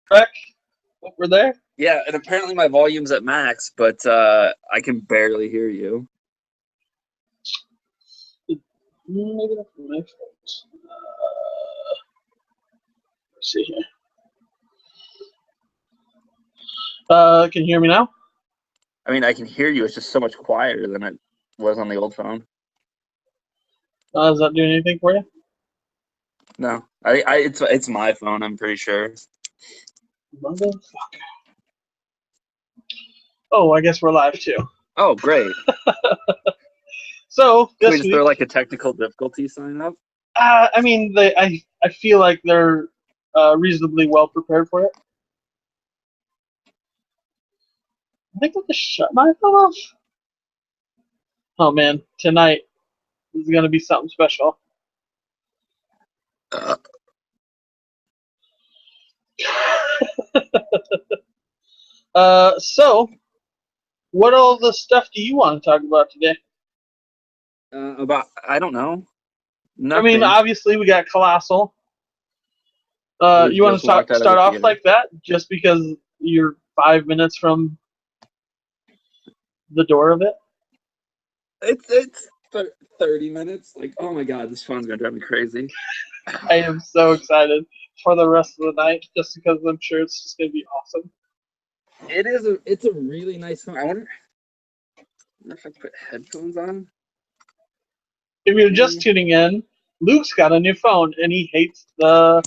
Back over there. Yeah, and apparently my volume's at max, but I can barely hear you. Maybe that's my fault. Let's see here. Can you hear me now? I mean, I can hear you. It's just so much quieter than it was on the old phone. Is that doing anything for you? No, it's my phone. I'm pretty sure. Motherfucker. Oh, I guess we're live too. Oh, great. So Can we this just week, throw like a technical difficulty sign up? I mean, I feel like they're reasonably well prepared for it. I think I just shut my phone off. Oh man, tonight is gonna be something special. So what all the stuff do you want to talk about today? I don't know. I mean, Nothing. obviously we got Colossal. We You want just to walked out of start the off theater. like that just because you're 5 minutes from the door of it? It's 30 minutes. Like, oh my god, this phone's gonna drive me crazy. I am so excited for the rest of the night just because I'm sure it's just going to be awesome. It's a really nice phone. I wonder if I put headphones on. If you're just tuning in, Luke's got a new phone and he hates the.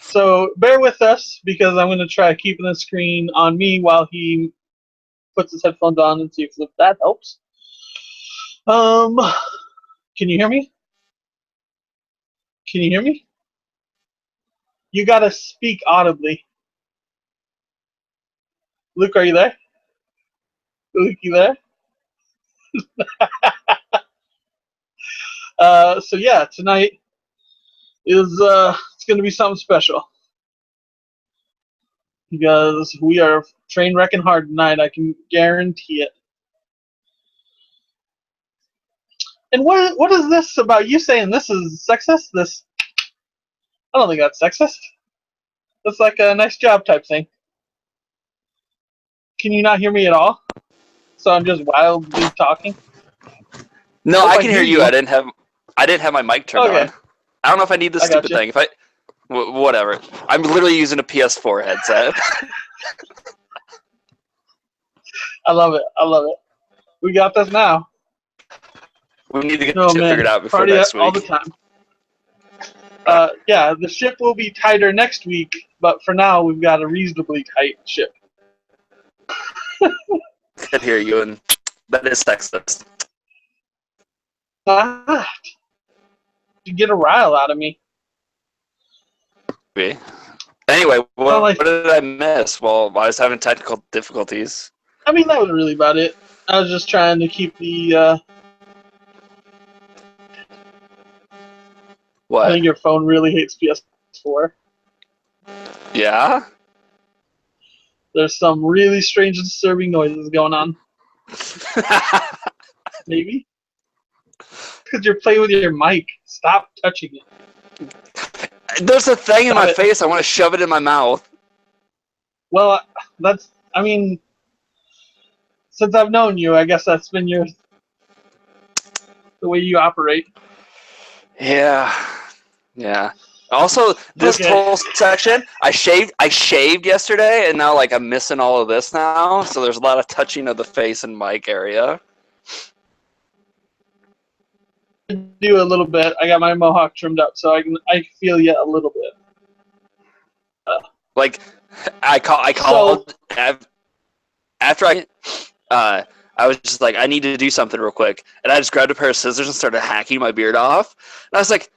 So bear with us because I'm going to try keeping the screen on me while he puts his headphones on and see if that helps. Can you hear me? Can you hear me? You got to speak audibly. Luke, are you there? Luke, you there? So yeah, tonight is it's going to be something special because we are train wrecking hard tonight. I can guarantee it. And what is this about you saying this is sexist? This I don't think that's sexist. That's like a nice job type thing. Can you not hear me at all? So I'm just wildly talking. No, I can hear you. I didn't have my mic turned on. I don't know if I need this stupid thing. Whatever. I'm literally using a PS4 headset. I love it. I love it. We got this now. We need to get shit figured out before next week. All the time. Yeah, the ship will be tighter next week, but for now we've got a reasonably tight ship. Could hear you, and that is sexist. You get a rile out of me. Anyway, what did I miss? Well, I was having technical difficulties. I mean, that was really about it. I was just trying to keep the. What? I think your phone really hates PS4. Yeah? There's some really strange and disturbing noises going on. Maybe? Because you're playing with your mic. Stop touching it. There's a thing in my face. I want to shove it in my mouth. Well, I mean, since I've known you, I guess that's been the way you operate. Yeah. Also, this whole section, I shaved yesterday, and now I'm missing all of this now. So there's a lot of touching of the face and mic area. I do a little bit. I got my mohawk trimmed up, so I feel you a little bit. I called after I was just like, I need to do something real quick, and I just grabbed a pair of scissors and started hacking my beard off. And I was like,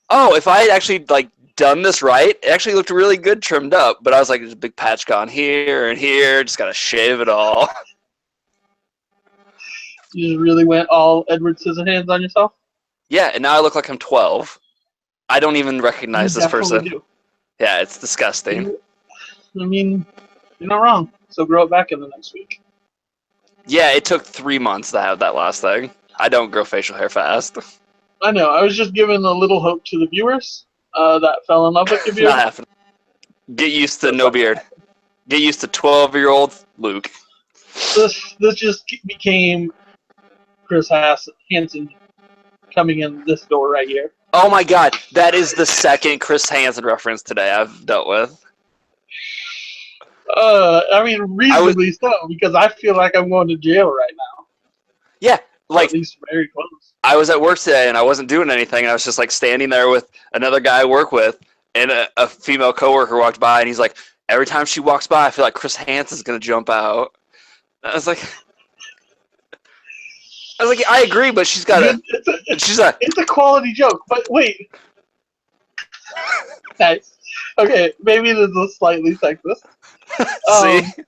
oh, if I had actually done this right, it actually looked really good trimmed up. But I was like, there's a big patch gone here and here. Just gotta shave it all. You just really went all Edward Scissorhands on yourself? Yeah, and now I look like I'm 12. I don't even recognize this person. Do. Yeah, it's disgusting. I mean, you're not wrong. So grow it back in the next week. Yeah, it took 3 months to have that last thing. I don't grow facial hair fast. I know. I was just giving a little hope to the viewers that fell in love with your beard. Not happening. Get used to no beard. Get used to 12-year-old Luke. This just became Chris Hansen coming in this door right here. Oh my god, that is the second Chris Hansen reference today I've dealt with. I mean, reasonably so, because I feel like I'm going to jail right now. Yeah, like at least very close. I was at work today and I wasn't doing anything. And I was just like standing there with another guy I work with, and a female coworker walked by, and he's like, every time she walks by, I feel like Chris Hansen's gonna jump out. I was like, I agree, but she's got it's a quality joke. But wait, nice. Okay, maybe this is slightly sexist. See?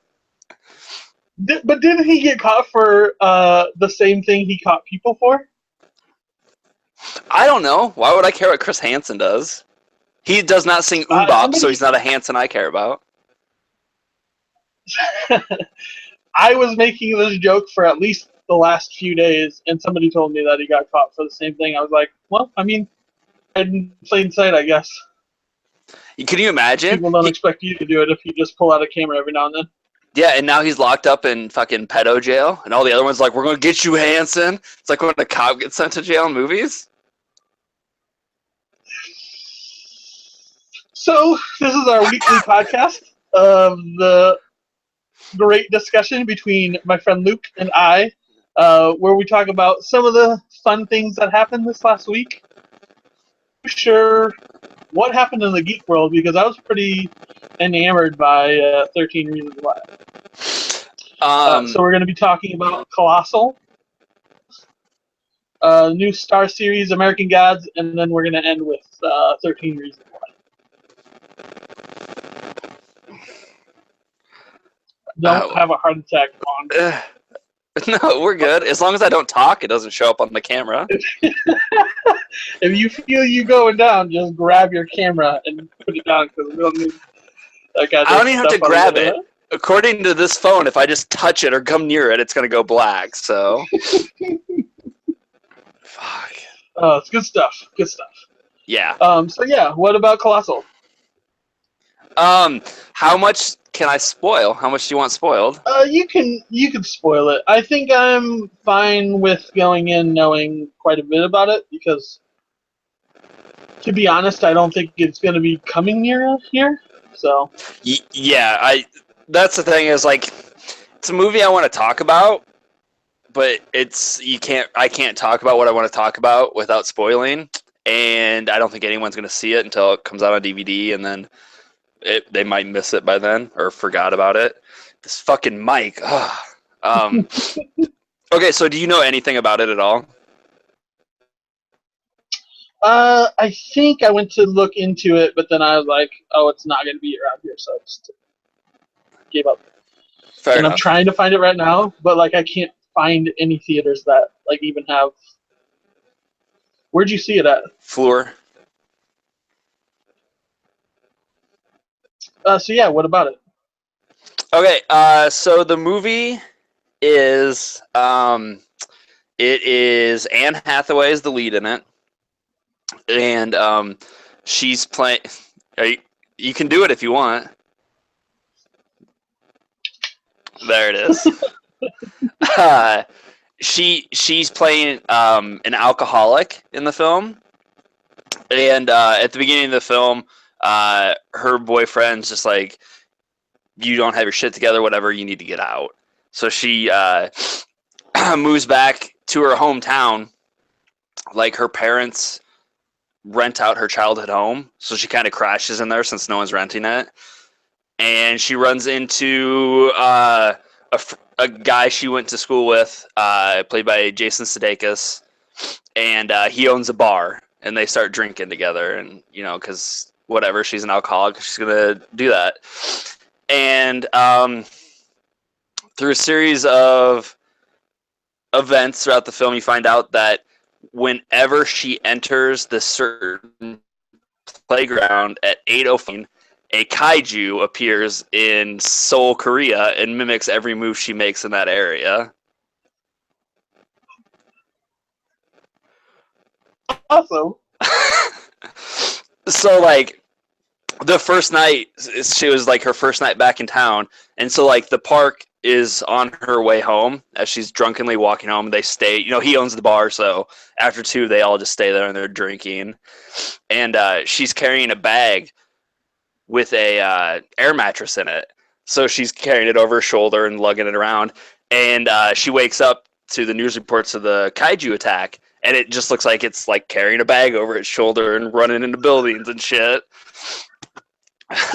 But didn't he get caught for the same thing he caught people for? I don't know. Why would I care what Chris Hansen does? He does not sing Mbop, so he's not a Hansen I care about. I was making this joke for at least the last few days, and somebody told me that he got caught for the same thing. I was like, well, I mean, in plain sight, I guess. Can you imagine? People don't expect you to do it if you just pull out a camera every now and then. Yeah, and now he's locked up in fucking pedo jail, and all the other ones like, we're going to get you, Hansen. It's like when a cop gets sent to jail in movies. So, this is our weekly podcast of the great discussion between my friend Luke and I, where we talk about some of the fun things that happened this last week. Sure, what happened in the geek world, because I was pretty enamored by 13 Reasons Why. So we're going to be talking about Colossal, new Star series, American Gods, and then we're going to end with 13 Reasons Why. Don't have a heart attack on. No, we're good. As long as I don't talk, it doesn't show up on the camera. If you feel you going down, just grab your camera and put it down, because we don't need that kind of I don't even have to grab it. According to this phone, if I just touch it or come near it, it's going to go black, so... Fuck. Oh, it's good stuff. Good stuff. Yeah. So yeah, what about Colossal? How much can I spoil? How much do you want spoiled? You can spoil it. I think I'm fine with going in knowing quite a bit about it, because, to be honest, I don't think it's going to be coming near here. So. Yeah, that's the thing is, like, it's a movie I want to talk about, but I can't talk about what I want to talk about without spoiling, and I don't think anyone's going to see it until it comes out on DVD, and then they might miss it by then or forgot about it. This fucking mic. Okay, so do you know anything about it at all? I think I went to look into it, but then I was like, oh, it's not going to be around here, so I just gave up. Fair enough. I'm trying to find it right now, but like I can't find any theaters that like even have. Where'd you see it at? Floor. So yeah, what about it? Okay, so the movie is it is Anne Hathaway is the lead in it, and she's playing. You can do it if you want. There it is. She's playing an alcoholic in the film, and at the beginning of the film, her boyfriend's just like, you don't have your shit together, whatever, you need to get out. So she moves back to her hometown. Like, her parents rent out her childhood home, so she kind of crashes in there since no one's renting it. And she runs into a guy she went to school with, played by Jason Sudeikis, and he owns a bar, and they start drinking together, and, you know, because whatever, she's an alcoholic, she's going to do that. And through a series of events throughout the film, you find out that whenever she enters this certain playground at 8:05, a kaiju appears in Seoul, Korea, and mimics every move she makes in that area. Awesome. So, like, the first night, she was like her first night back in town, and so like the park is on her way home as she's drunkenly walking home. They stay, he owns the bar, so after 2 they all just stay there and they're drinking, and she's carrying a bag with a air mattress in it, so she's carrying it over her shoulder and lugging it around, and she wakes up to the news reports of the kaiju attack, and it just looks like it's like carrying a bag over its shoulder and running into buildings and shit.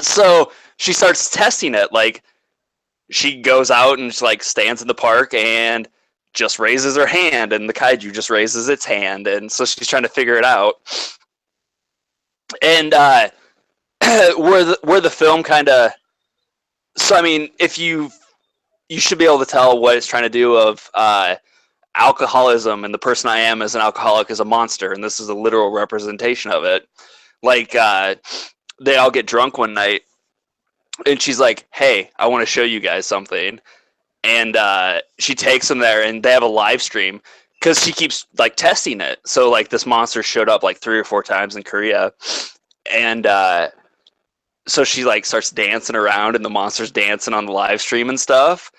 So she starts testing it. Like, she goes out and just like stands in the park and just raises her hand, and the kaiju just raises its hand, and so she's trying to figure it out. And where the film kind of, so I mean, if you should be able to tell what it's trying to do of alcoholism, and the person I am as an alcoholic is a monster, and this is a literal representation of it. Like, they all get drunk one night, and she's like, "Hey, I want to show you guys something." And she takes them there, and they have a live stream because she keeps like testing it. So like this monster showed up like 3 or 4 times in Korea, and so she like starts dancing around, and the monster's dancing on the live stream and stuff.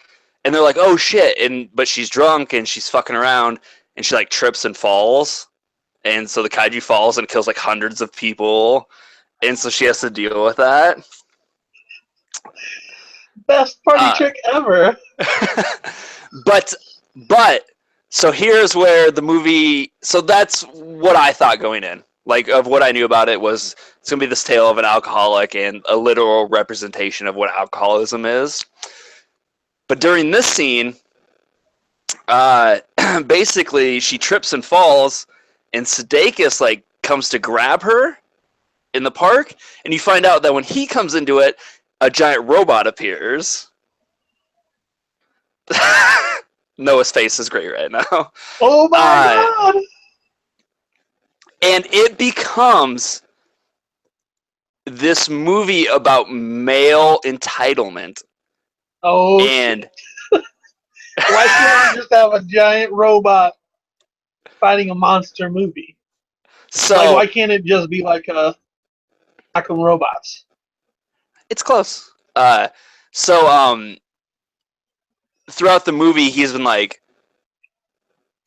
And they're like, "Oh shit!" But she's drunk and she's fucking around, and she like trips and falls, and so the kaiju falls and kills like hundreds of people, and so she has to deal with that. Best party trick ever. but so here's where the movie. So that's what I thought going in. Like, of what I knew about it was it's gonna be this tale of an alcoholic and a literal representation of what alcoholism is. But during this scene, basically she trips and falls, and Sudeikis like comes to grab her in the park, and you find out that when he comes into it, a giant robot appears. Noah's face is great right now. Oh my god! And it becomes this movie about male entitlement. Oh, and why can't we just have a giant robot fighting a monster movie? So like, why can't it just be like a Arkham Robots? It's close. Throughout the movie, he's been like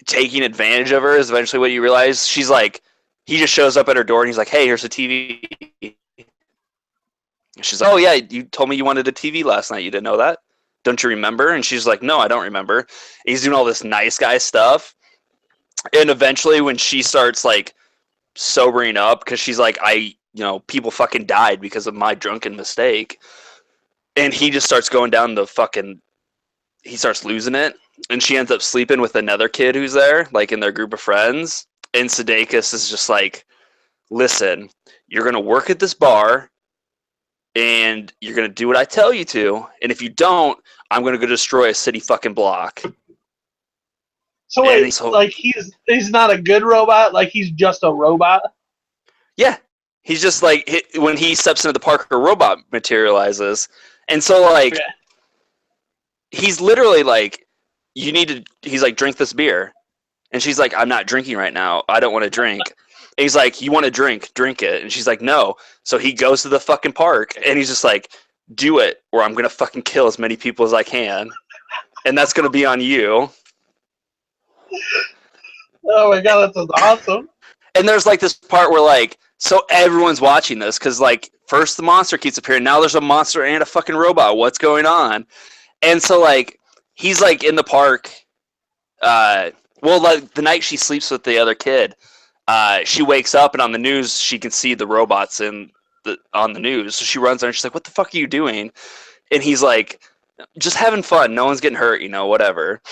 taking advantage of her. Is eventually what you realize. She's like, he just shows up at her door and he's like, "Hey, here's a TV." She's like, "Oh yeah, you told me you wanted a TV last night. You didn't know that? Don't you remember?" And she's like, "No, I don't remember." And he's doing all this nice guy stuff. And eventually, when she starts like sobering up, because she's like, people fucking died because of my drunken mistake. And he just starts going down the fucking, he starts losing it. And she ends up sleeping with another kid who's there, like in their group of friends. And Sudeikis is just like, "Listen, you're going to work at this bar and you're going to do what I tell you to. And if you don't, I'm going to go destroy a city fucking block." So wait, like he's not a good robot? Like he's just a robot? Yeah. He's just like, when he steps into the park, a robot materializes. And so like, okay. He's literally like, he's like, "Drink this beer." And she's like, "I'm not drinking right now. I don't want to drink." And he's like, "You want to drink it." And she's like, "No." So he goes to the fucking park and he's just like, "Do it or I'm going to fucking kill as many people as I can. And that's going to be on you." Oh my god, that's awesome. And there's like this part where like, so everyone's watching this because like first the monster keeps appearing. Now there's a monster and a fucking robot. What's going on? And so like, he's like in the park. Well, like the night she sleeps with the other kid, she wakes up and on the news she can see the robots on the news. So she runs there and she's like, "What the fuck are you doing?" And he's like, "Just having fun. No one's getting hurt, whatever."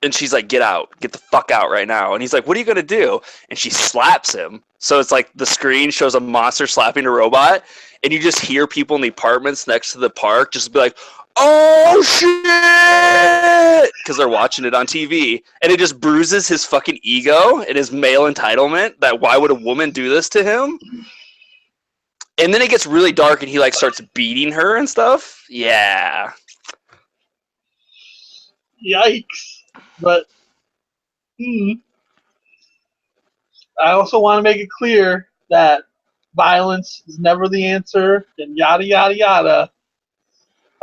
And she's like, "Get out. Get the fuck out right now." And he's like, "What are you going to do?" And she slaps him. So it's like the screen shows a monster slapping a robot, and you just hear people in the apartments next to the park just be like, "Oh shit!" because they're watching it on TV, and it just bruises his fucking ego and his male entitlement that why would a woman do this to him? And then it gets really dark, and he like starts beating her and stuff. Yeah. Yikes. But I also want to make it clear that violence is never the answer, and yada yada yada.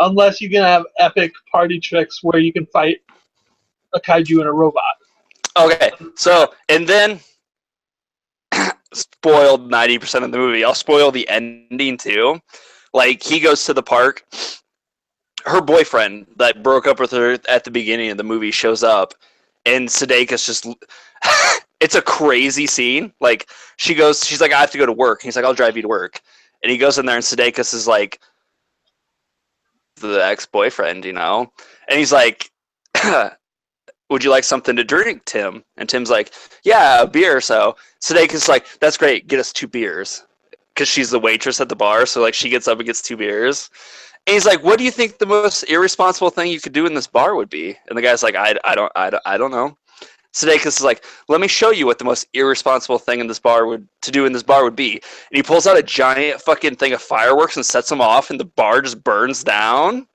Unless you can have epic party tricks where you can fight a kaiju and a robot. Okay, so, and then, spoiled 90% of the movie. I'll spoil the ending, too. Like, he goes to the park. Her boyfriend that broke up with her at the beginning of the movie shows up, and Sudeikis just... it's a crazy scene. Like, she's like, I have to go to work. He's like, I'll drive you to work. And he goes in there, and Sudeikis is like, the ex-boyfriend, and he's like, would you like something to drink, Tim? And Tim's like, yeah, a beer or so. Sudeikis is like, that's great, get us 2 beers. Because she's the waitress at the bar, so like she gets up and gets 2 beers. And he's like, what do you think the most irresponsible thing you could do in this bar would be? And the guy's like, I don't know. Sudeikis is like, let me show you what the most irresponsible thing in this bar would be. And he pulls out a giant fucking thing of fireworks and sets them off, and the bar just burns down.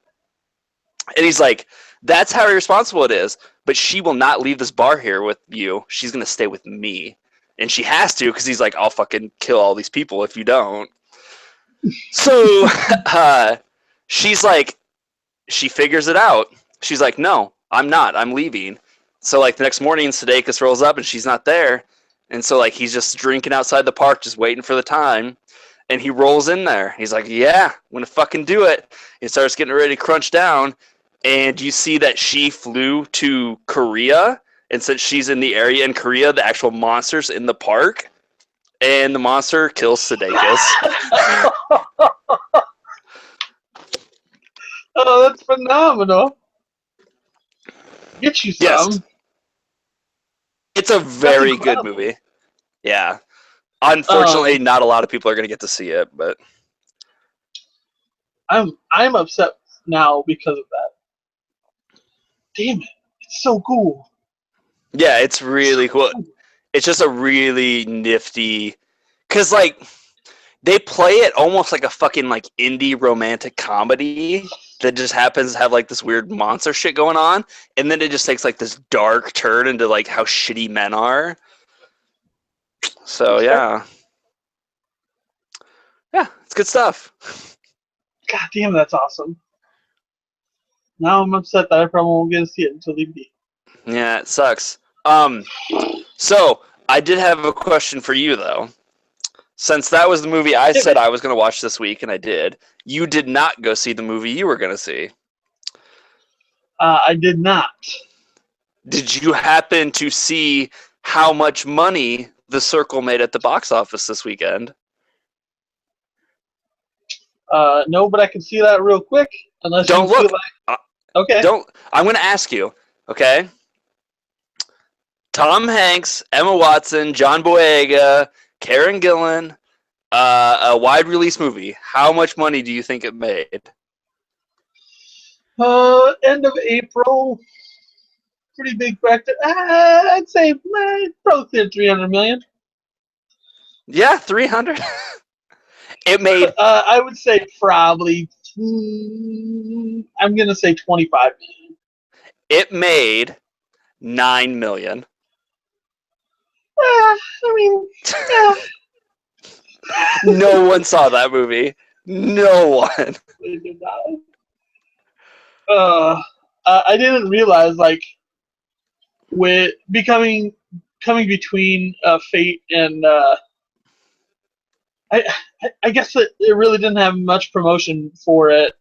And he's like, that's how irresponsible it is. But she will not leave this bar here with you. She's going to stay with me. And she has to, because he's like, I'll fucking kill all these people if you don't. So she's like, she figures it out. She's like, no, I'm not. I'm leaving. So like the next morning, Sudeikis rolls up and she's not there. And so like he's just drinking outside the park, just waiting for the time. And he rolls in there. He's like, yeah, I'm going to fucking do it. He starts getting ready to crunch down. And you see that she flew to Korea. And since she's in the area in Korea, the actual monster's in the park. And the monster kills Sudeikis. Oh, that's phenomenal. Get you some. Yes. It's a very good movie. Yeah. Unfortunately, not a lot of people are going to get to see it, but I'm upset now because of that. Damn it. It's so cool. Yeah, it's really cool. It's just a really nifty, because like they play it almost like a fucking like indie romantic comedy that just happens to have like this weird monster shit going on, and then it just takes like this dark turn into like how shitty men are. So yeah, it's good stuff. God damn, that's awesome. Now I'm upset that I probably won't get to see it until DVD. Yeah, it sucks. So I did have a question for you though. Since that was the movie I said I was going to watch this week, and I did, you did not go see the movie you were going to see. I did not. Did you happen to see how much money The Circle made at the box office this weekend? No, but I can see that real quick. Unless don't you look. Feel like... Okay. I'm going to ask you. Okay. Tom Hanks, Emma Watson, John Boyega, Karen Gillan, a wide release movie. How much money do you think it made? End of April. Pretty big factor. I'd say probably 300 million. Yeah, 300. It made. I would say probably. I'm gonna say 25 million. It made 9 million. I mean, yeah. No one saw that movie. No one. I didn't realize like with coming between Fate and I guess it really didn't have much promotion for it.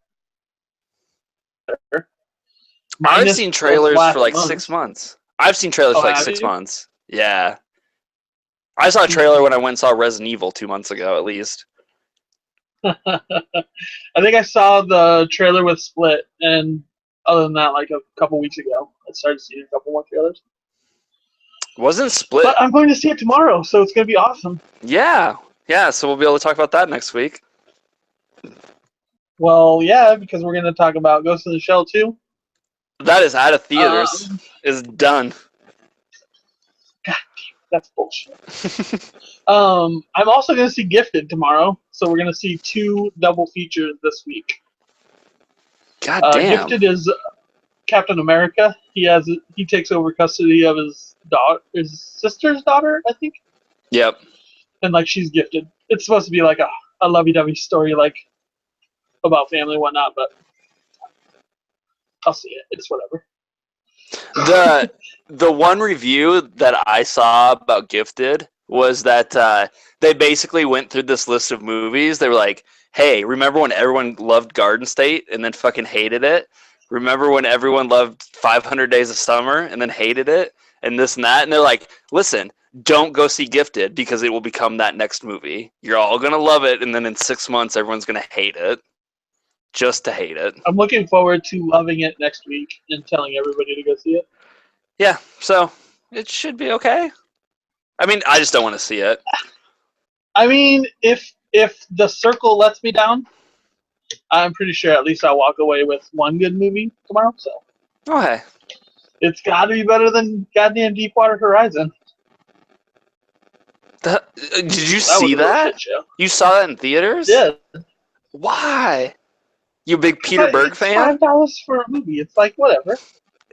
I've seen trailers for like 6 months. I've seen trailers for like 6 months. Yeah. I saw a trailer when I went and saw Resident Evil 2 months ago, at least. I think I saw the trailer with Split, and other than that, like a couple weeks ago, I started seeing a couple more trailers. Wasn't Split? But I'm going to see it tomorrow, so it's going to be awesome. Yeah. Yeah, so we'll be able to talk about that next week. Well, yeah, because we're going to talk about Ghost in the Shell 2. That is out of theaters. Is done. God damn, that's bullshit. I'm also going to see Gifted tomorrow, so we're going to see 2 double features this week. God damn. Gifted is Captain America. He takes over custody of his sister's daughter, I think. Yep. And like she's gifted, it's supposed to be like a lovey-dovey story, like about family and whatnot. But I'll see it. It's whatever. The one review that I saw about Gifted was that they basically went through this list of movies. They were like, hey, remember when everyone loved Garden State and then fucking hated it? Remember when everyone loved 500 Days of Summer and then hated it? And this and that? And they're like, listen, don't go see Gifted because it will become that next movie. You're all going to love it, and then in 6 months, everyone's going to hate it. Just to hate it. I'm looking forward to loving it next week and telling everybody to go see it. Yeah, so it should be okay. I mean, I just don't want to see it. I mean, if the circle lets me down, I'm pretty sure at least I'll walk away with one good movie tomorrow. So Okay. it's got to be better than goddamn Deepwater Horizon. Did you see was a that? shit show. You saw that in theaters? Yeah. Why? You a big Peter Berg fan? It's $5 for a movie. It's like, whatever.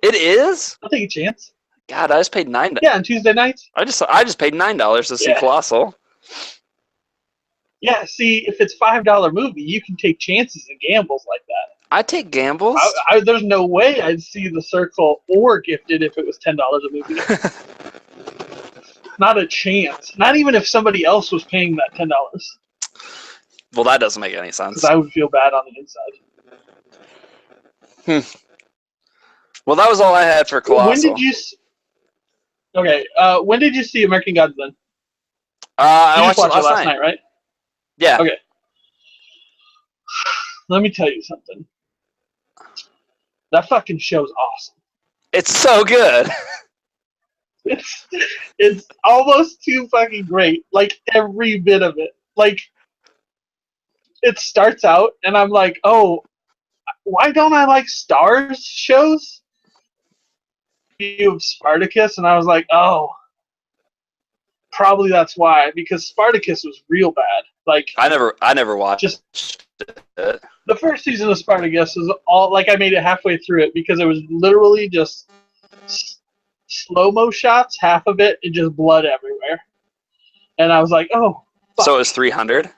It is? I'll take a chance. God, I just paid $9. Yeah, on Tuesday nights. I just paid $9 to see Colossal. Yeah, see, if it's $5 movie, you can take chances and gambles like that. I take gambles. There's no way I'd see The Circle or Gifted if it was $10 a movie. Not a chance. Not even if somebody else was paying that $10. Well, that doesn't make any sense. Because I would feel bad on the inside. Well, that was all I had for Colossal. When did you? Okay. When did you see American Gods then? I watched it last night, right? Yeah. Okay. Let me tell you something. That fucking show's awesome. It's so good. It's almost too fucking great. Like, every bit of it. Like, it starts out, and I'm like, oh, why don't I like Stars shows? Of Spartacus, and I was like, oh, probably that's why, because Spartacus was real bad. Like, I never watched it. The first season of Spartacus was all like, I made it halfway through it because it was literally just slow-mo shots, half of it, and just blood everywhere. And I was like, oh, fuck. So it was 300?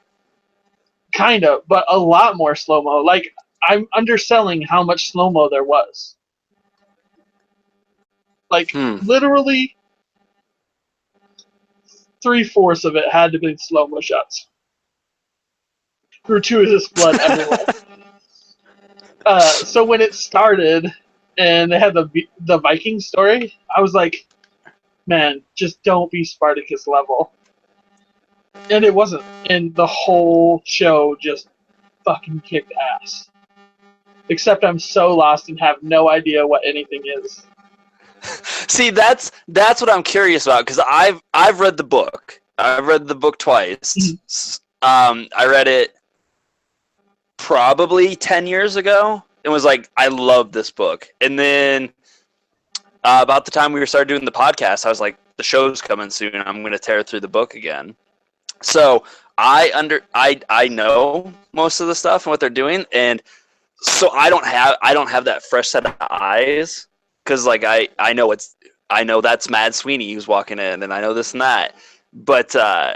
Kind of, but a lot more slow-mo. Like, I'm underselling how much slow-mo there was. Like, literally 3/4 of it had to be slow-mo shots. Gratuitous blood everywhere. So when it started, and they had the Viking story, I was like, man, just don't be Spartacus level. And it wasn't. And the whole show just fucking kicked ass. Except I'm so lost and have no idea what anything is. See, that's what I'm curious about, because I've read the book. I've read the book twice. I read it probably 10 years ago and was like, I love this book. And then about the time we started doing the podcast, I was like, the show's coming soon. I'm going to tear through the book again. So I know most of the stuff and what they're doing, and so I don't have that fresh set of eyes. Because, like, I know that's Mad Sweeney who's walking in, and I know this and that. But I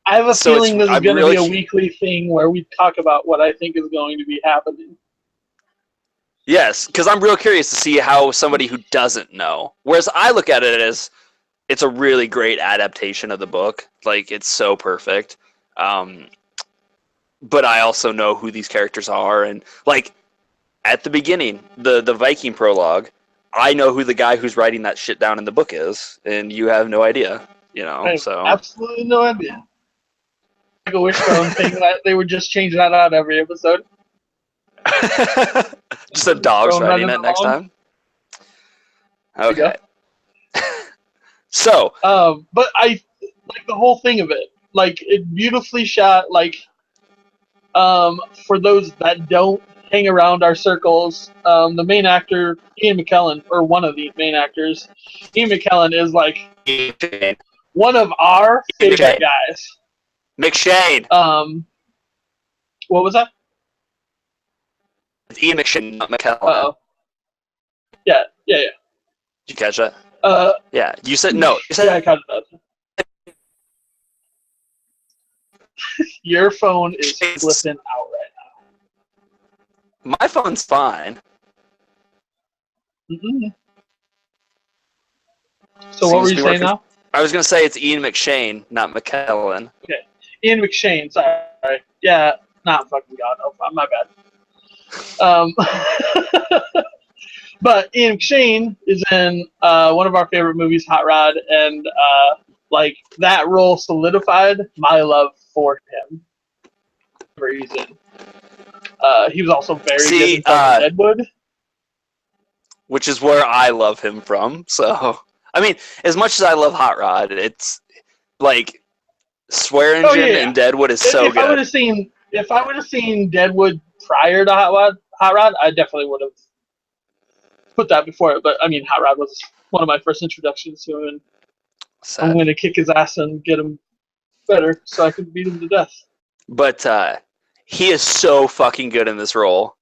have a feeling this is going to be a weekly thing where we talk about what I think is going to be happening. Yes, because I'm real curious to see how somebody who doesn't know. Whereas I look at it as it's a really great adaptation of the book. Like, it's so perfect. But I also know who these characters are. And, like, at the beginning, the Viking prologue, I know who the guy who's writing that shit down in the book is, and you have no idea, you know. Absolutely no idea. Like a Wishbone thing that they would just change that out every episode. Just a dog's writing it next time. Okay. So, but I like the whole thing of it. Like, it beautifully shot. Like, for those that don't hang around our circles, the main actor, Ian McKellen, or one of the main actors, Ian McKellen is like one of our favorite guys. McShane. What was that? It's Ian McShane, not McKellen. Uh-oh. Yeah. Did you catch that? Yeah. You said no. You said yeah, I caught it. Your phone is flipping out right now. My phone's fine. Mm-mm. So what were you saying now? I was going to say it's Ian McShane, not McKellen. Okay. Ian McShane, sorry. Yeah, not fucking God. Oh, my bad. But Ian McShane is in one of our favorite movies, Hot Rod, and like that role solidified my love for him. Reason. He was also very good in Deadwood, which is where I love him from. So, I mean, as much as I love Hot Rod, it's like Swear Engine and Deadwood is so good. If I would have seen Deadwood prior to Hot Rod, I definitely would have put that before it. But I mean, Hot Rod was one of my first introductions to him, and I'm going to kick his ass and get him better so I can beat him to death. But he is so fucking good in this role.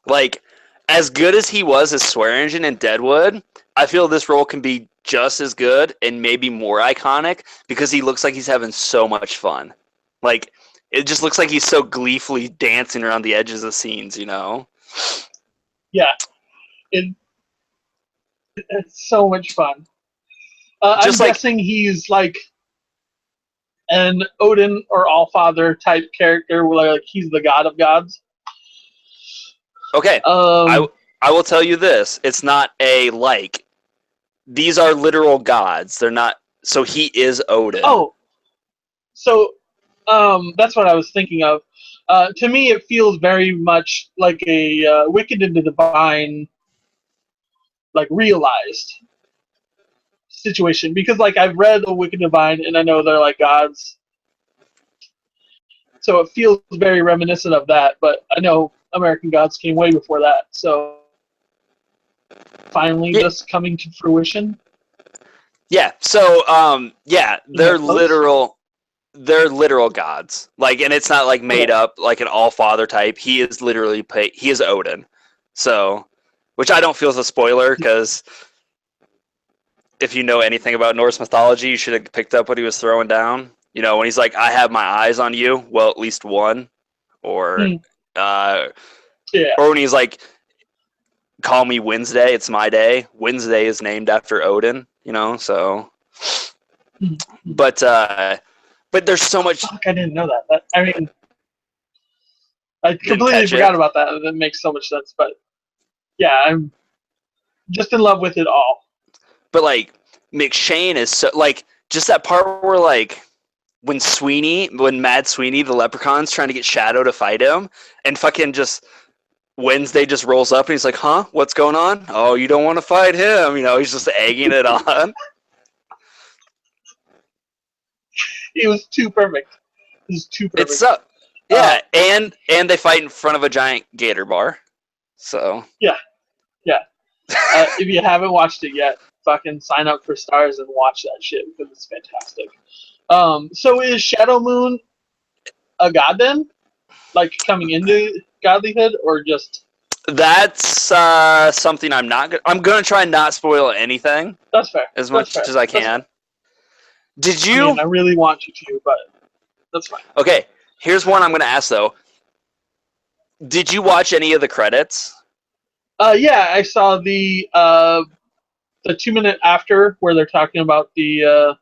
Like, as good as he was as Swear Engine in Deadwood, I feel this role can be just as good and maybe more iconic because he looks like he's having so much fun. Like, it just looks like he's so gleefully dancing around the edges of scenes, you know? Yeah. It's so much fun. I'm guessing he's like an Odin or Allfather type character where like he's the god of gods. Okay. I will tell you this. It's not a like. These are literal gods. They're not. So he is Odin. Oh. So that's what I was thinking of. To me, it feels very much like a Wicked and the Divine, like realized situation. Because like I've read the Wicked Divine and I know they're like gods. So it feels very reminiscent of that, but I know American Gods came way before that. So finally just coming to fruition. Yeah. So they're literal gods. Like, and it's not like made up like an All-Father type. He is literally he is Odin. So, which I don't feel is a spoiler because if you know anything about Norse mythology, you should have picked up what he was throwing down. You know, when he's like, "I have my eyes on you." Well, at least one, or when he's like, "Call me Wednesday. It's my day." Wednesday is named after Odin. You know, so. But there's so much. Fuck, I didn't know that. I mean, I completely forgot about that. That makes so much sense. But yeah, I'm just in love with it all. But like McShane is so like just that part where like when Mad Sweeney the leprechaun's trying to get Shadow to fight him, and fucking just Wednesday just rolls up and he's like, "Huh? What's going on? Oh, you don't want to fight him?" You know, he's just egging it on. It was too perfect. It was too perfect. It's yeah, and they fight in front of a giant gator bar. So yeah. If you haven't watched it yet, fucking sign up for Stars and watch that shit because it's fantastic. So is Shadow Moon a god then? Like coming into godlyhood, or just? That's something I'm not. I'm gonna try and not spoil anything. That's fair. As much as I can. Did you? I mean, I really want you to, but that's fine. Okay, here's one I'm gonna ask though. Did you watch any of the credits? Yeah, I saw the 2 minute after where they're talking about the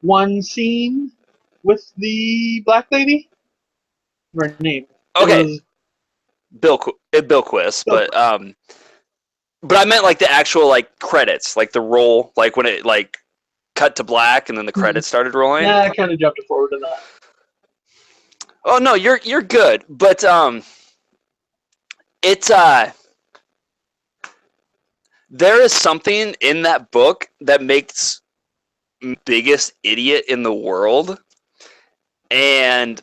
one scene with the black lady. Her name. Okay. Bill Quist, but I meant like the actual like credits, like the roll, like when it like cut to black and then the credits started rolling. Yeah, I kind of jumped forward to that. Oh no, you're good, but it's there is something in that book that makes biggest idiot in the world, and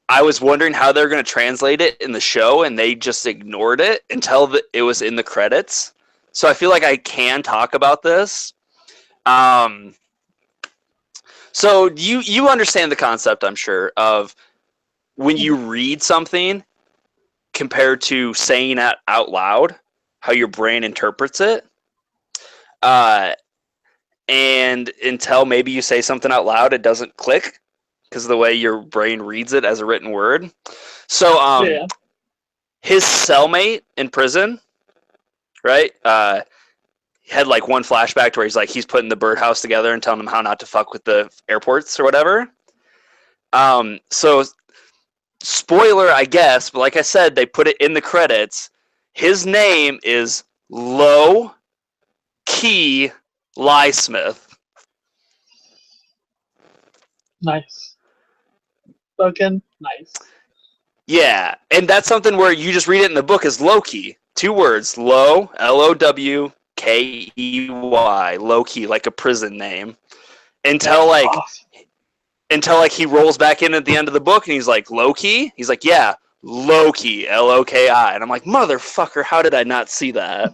I was wondering how they're going to translate it in the show, and they just ignored it until it was in the credits. So I feel like I can talk about this. So you understand the concept, I'm sure, of when you read something compared to saying it out loud, how your brain interprets it. And until maybe you say something out loud, it doesn't click. because of the way your brain reads it as a written word. So his cellmate in prison, right? Had like one flashback to where he's putting the birdhouse together and telling him how not to fuck with the airports or whatever. So spoiler, I guess, but like I said, they put it in the credits. His name is Low Key Lysmith. Nice. Fucking nice. Yeah, and that's something where you just read it in the book as Loki. 2 words, Low, Lowkey, Loki, like a prison name. Until he rolls back in at the end of the book and he's like, Loki? He's like, yeah, Loki, Loki. And I'm like, motherfucker, how did I not see that?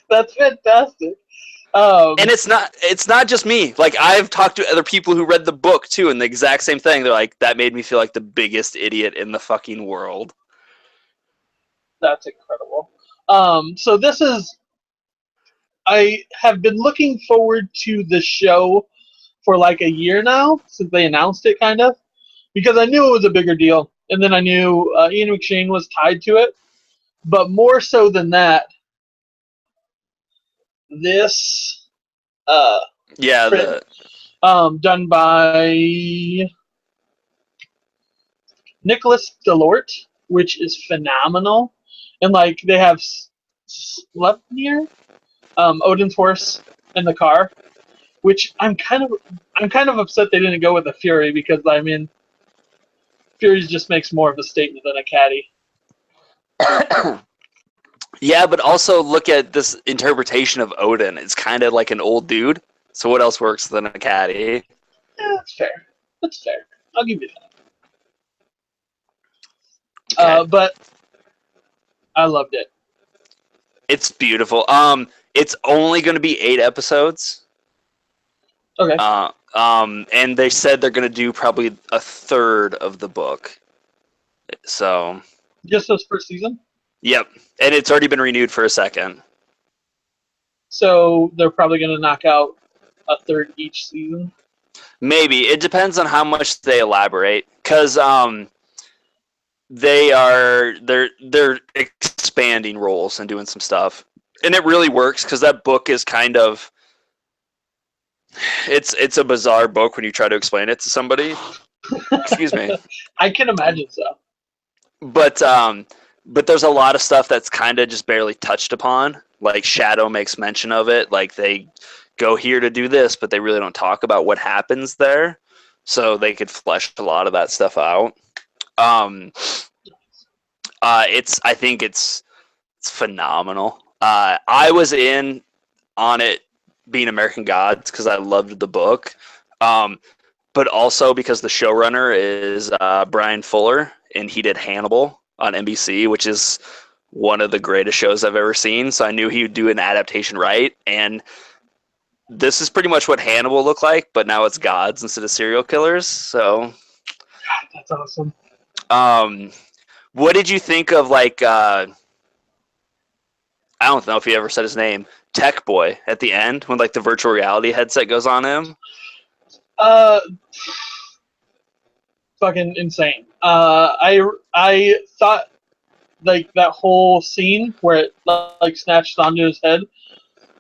That's fantastic. And it's not just me. Like, I've talked to other people who read the book too, and the exact same thing. They're like, that made me feel like the biggest idiot in the fucking world. That's incredible. So this is, I have been looking forward to the show for like a year now since they announced it, kind of, because I knew it was a bigger deal, and then I knew Ian McShane was tied to it. But more so than that, this print, done by Nicholas Delort, which is phenomenal, and like they have Sleipnir, Odin's horse, in the car, which I'm kind of upset they didn't go with a Fury, because I mean, Fury just makes more of a statement than a caddy. Yeah, but also look at this interpretation of Odin. It's kind of like an old dude. So what else works than a caddy? Yeah, that's fair. That's fair. I'll give you that. Okay. But I loved it. It's beautiful. It's only going to be 8 episodes. Okay. And they said they're going to do probably a third of the book. So. Just this first season? Yep, and it's already been renewed for a second. So they're probably going to knock out a third each season? Maybe. It depends on how much they elaborate, because they're expanding roles and doing some stuff, and it really works because that book is kind of it's a bizarre book when you try to explain it to somebody. Excuse me. I can imagine so. But there's a lot of stuff that's kind of just barely touched upon. Like Shadow makes mention of it. Like they go here to do this, but they really don't talk about what happens there. So they could flesh a lot of that stuff out. I think it's phenomenal. I was in on it being American Gods because I loved the book. But also because the showrunner is Brian Fuller, and he did Hannibal on NBC, which is one of the greatest shows I've ever seen. So I knew he would do an adaptation right. And this is pretty much what Hannibal looked like, but now it's gods instead of serial killers. So that's awesome. What did you think of, like, I don't know if you ever said his name, Tech Boy at the end when like the virtual reality headset goes on him? Fucking insane. I thought like that whole scene where it like snatched onto his head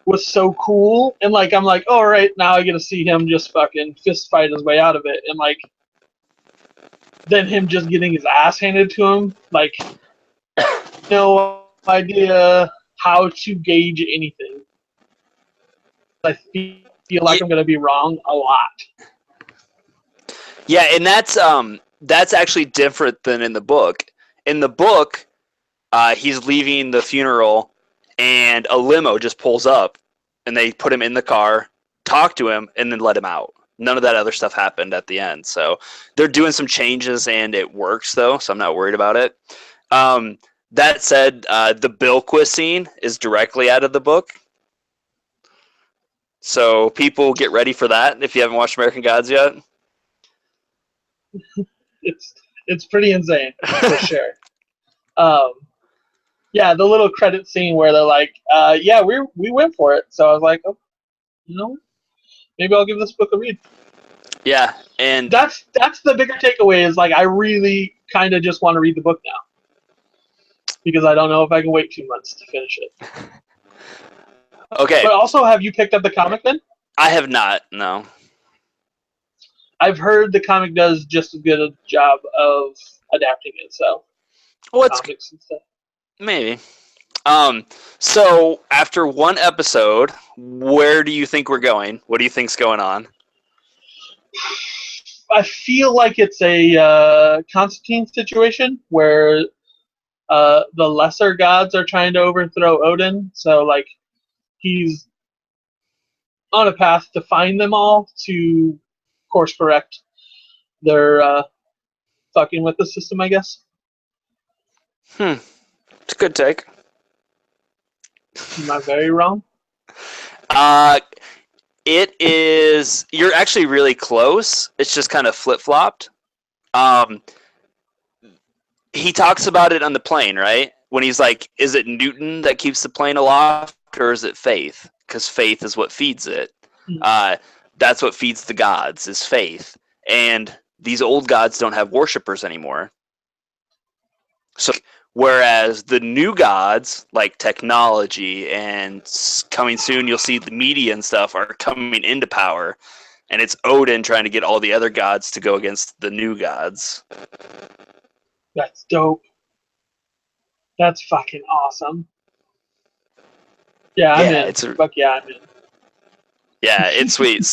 was so cool, and like I'm like, all right, now I get to see him just fucking fist fight his way out of it, and like then him just getting his ass handed to him, like no idea how to gauge anything. I feel like I'm gonna be wrong a lot. Yeah, and that's actually different than in the book. In the book, he's leaving the funeral, and a limo just pulls up, and they put him in the car, talk to him, and then let him out. None of that other stuff happened at the end. So they're doing some changes, and it works, though, so I'm not worried about it. That said, the Bilquis scene is directly out of the book. So people get ready for that if you haven't watched American Gods yet. It's pretty insane, for sure. Yeah, the little credit scene where they're like, yeah, we went for it. So I was like, oh, you know, Maybe I'll give this book a read. Yeah, and That's the bigger takeaway is, like, I really kind of just want to read the book now. Because I don't know if I can wait 2 months to finish it. okay. But also, have you picked up the comic then? I have not, no. I've heard the comic does just as good a job of adapting it, so. What's Comics and stuff. maybe. So after one episode, where do you think we're going? What do you think's going on? I feel like it's a Constantine situation where the lesser gods are trying to overthrow Odin. So, like, he's on a path to find them all to course correct their fucking with the system, I guess. It's a good take. Am I very wrong? It is. You're actually really close. It's just kind of flip-flopped. He talks about it on the plane, right? When he's like, is it Newton that keeps the plane aloft, or is it faith? Because faith is what feeds it. That's what feeds the gods, is faith. And these old gods don't have worshippers anymore. So, whereas the new gods, like technology and coming soon, you'll see the media and stuff are coming into power. And it's Odin trying to get all the other gods to go against the new gods. That's dope. That's fucking awesome. Yeah, I'm in. Fuck yeah, I'm in. Yeah, it's sweet.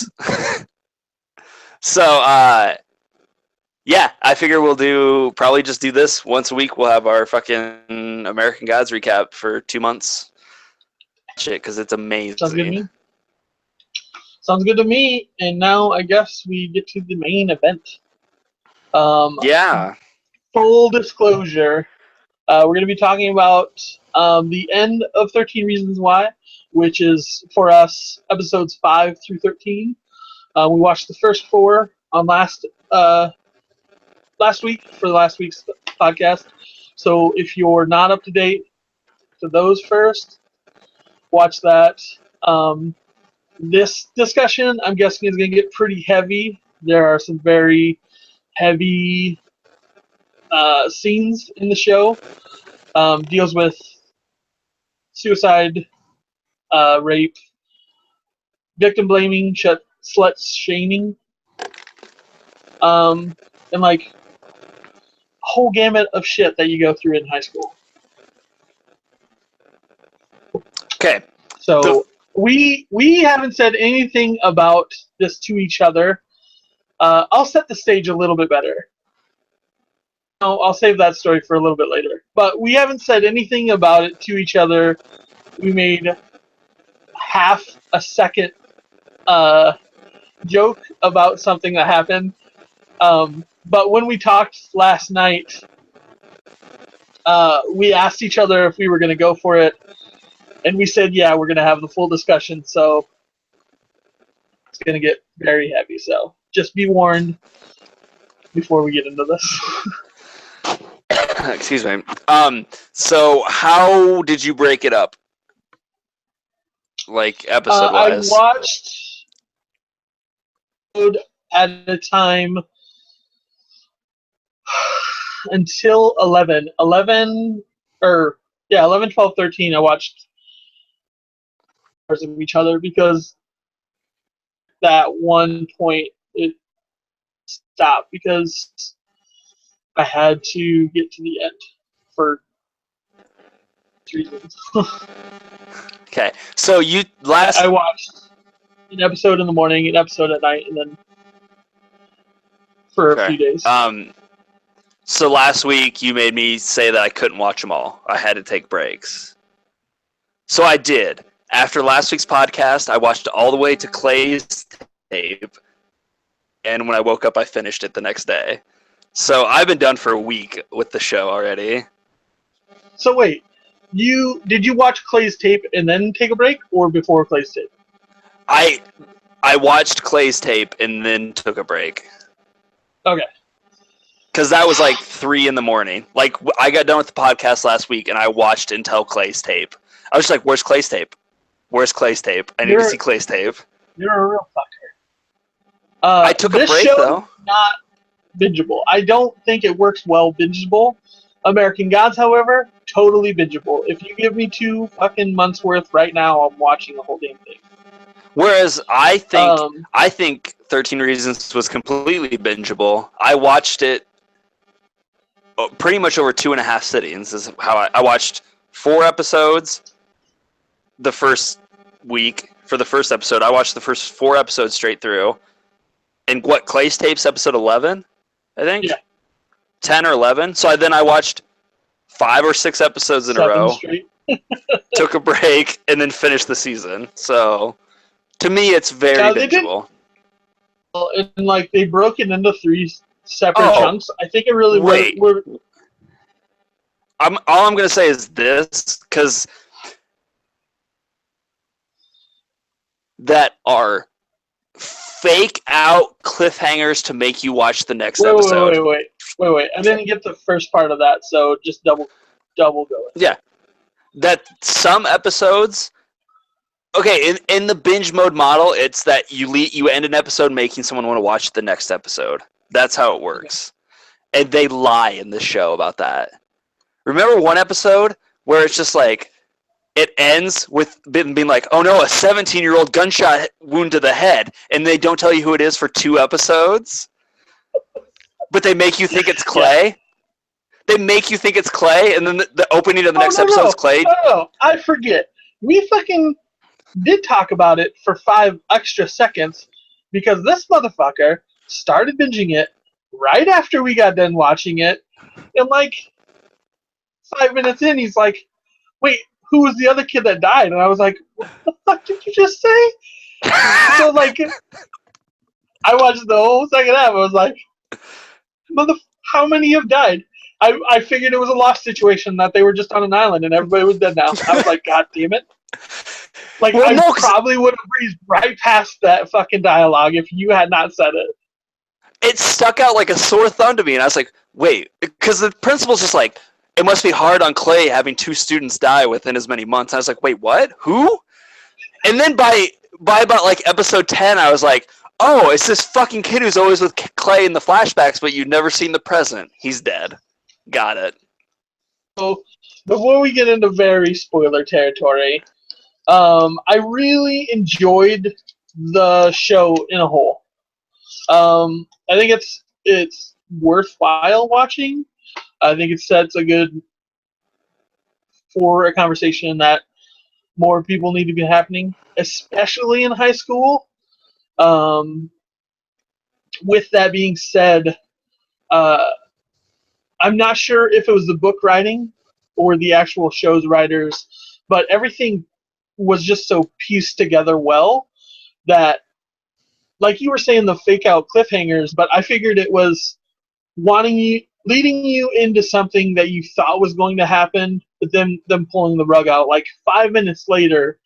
So, yeah, I figure we'll probably just do this once a week. We'll have our fucking American Gods recap for 2 months. Shit, because it's amazing. Sounds good to me. Sounds good to me. And now I guess we get to the main event. Yeah. Full disclosure, we're going to be talking about the end of 13 Reasons Why, which is, for us, episodes 5 through 13. We watched the first 4 on last week for last week's podcast. So if you're not up to date to those first, watch that. This discussion, I'm guessing, is going to get pretty heavy. There are some very heavy scenes in the show. Deals with suicide, rape, victim blaming, slut shaming, and like a whole gamut of shit that you go through in high school. Okay. So we haven't said anything about this to each other. I'll set the stage a little bit better. No, I'll save that story for a little bit later. But we haven't said anything about it to each other. We made half a second joke about something that happened. But when we talked last night, we asked each other if we were going to go for it. And we said, yeah, we're going to have the full discussion. So it's going to get very heavy. So just be warned before we get into this. Excuse me. So how did you break it up? Like episode-wise? I watched at a time until 11. 11, 12, 13, I watched of each other because that one point it stopped because I had to get to the end for reasons. Okay, so I watched an episode in the morning, an episode at night, and then for a few days. So last week you made me say that I couldn't watch them all. I had to take breaks. So I did. After last week's podcast, I watched it all the way to Clay's tape, and when I woke up, I finished it the next day. So I've been done for a week with the show already. So wait, did you watch Clay's tape and then take a break, or before Clay's tape? I watched Clay's tape and then took a break. Okay. Because that was like 3 a.m. Like, I got done with the podcast last week, and I watched until Clay's tape. I was just like, where's Clay's tape? Where's Clay's tape? I need to see Clay's tape. You're a real fucker. I took a This break, show though. not bingeable. I don't think it works well bingeable. American Gods, however, totally bingeable. If you give me 2 fucking months worth right now, I'm watching the whole damn thing. Whereas I Um, think 13 Reasons was completely bingeable. I watched it pretty much over 2.5 sittings. Is how I watched 4 episodes the first week. For the first episode, I watched the first 4 episodes straight through. And what, Clay's Tapes episode 11, I think? Yeah. 10 or 11. So then I watched 5 or 6 episodes in a 7 row, straight. took a break, and then finished the season. So to me, it's very bingeable. And like they broke it into 3 separate chunks. I think it really wait. worked. All I'm going to say is this, because that are fake out cliffhangers to make you watch the next episode. Wait. I didn't get the first part of that, so just double go. Yeah. That some episodes, okay, in the binge mode model, it's that you end an episode making someone want to watch the next episode. That's how it works. Okay. And they lie in this show about that. Remember one episode where it's just like, it ends with being like, oh no, a 17-year-old gunshot wound to the head, and they don't tell you who it is for 2 episodes? But they make you think it's Clay? Yeah. They make you think it's Clay, and then the opening of the next episode is Clay? No, I forget. We fucking did talk about it for 5 extra seconds, because this motherfucker started binging it right after we got done watching it, and like 5 minutes in, he's like, wait, who was the other kid that died? And I was like, what the fuck did you just say? So, like, I watched the whole second half. I was like, how many have died? I figured it was a lost situation, that they were just on an island and everybody was dead now. I was like, God damn it. Like, well, I probably would have breezed right past that fucking dialogue if you had not said it. It stuck out like a sore thumb to me, and I was like, wait, because the principal's just like, it must be hard on Clay having 2 students die within as many months. And I was like, wait, what? Who? And then by about like episode 10, I was like, oh, it's this fucking kid who's always with Clay in the flashbacks, but you've never seen the present. He's dead. Got it. So before we get into very spoiler territory, I really enjoyed the show in a whole. I think it's worthwhile watching. I think it sets a good for a conversation that more people need to be happening, especially in high school. With that being said, I'm not sure if it was the book writing or the actual show's writers, but everything was just so pieced together well that, like you were saying, the fake out cliffhangers, but I figured it was leading you into something that you thought was going to happen, but then them pulling the rug out like 5 minutes later.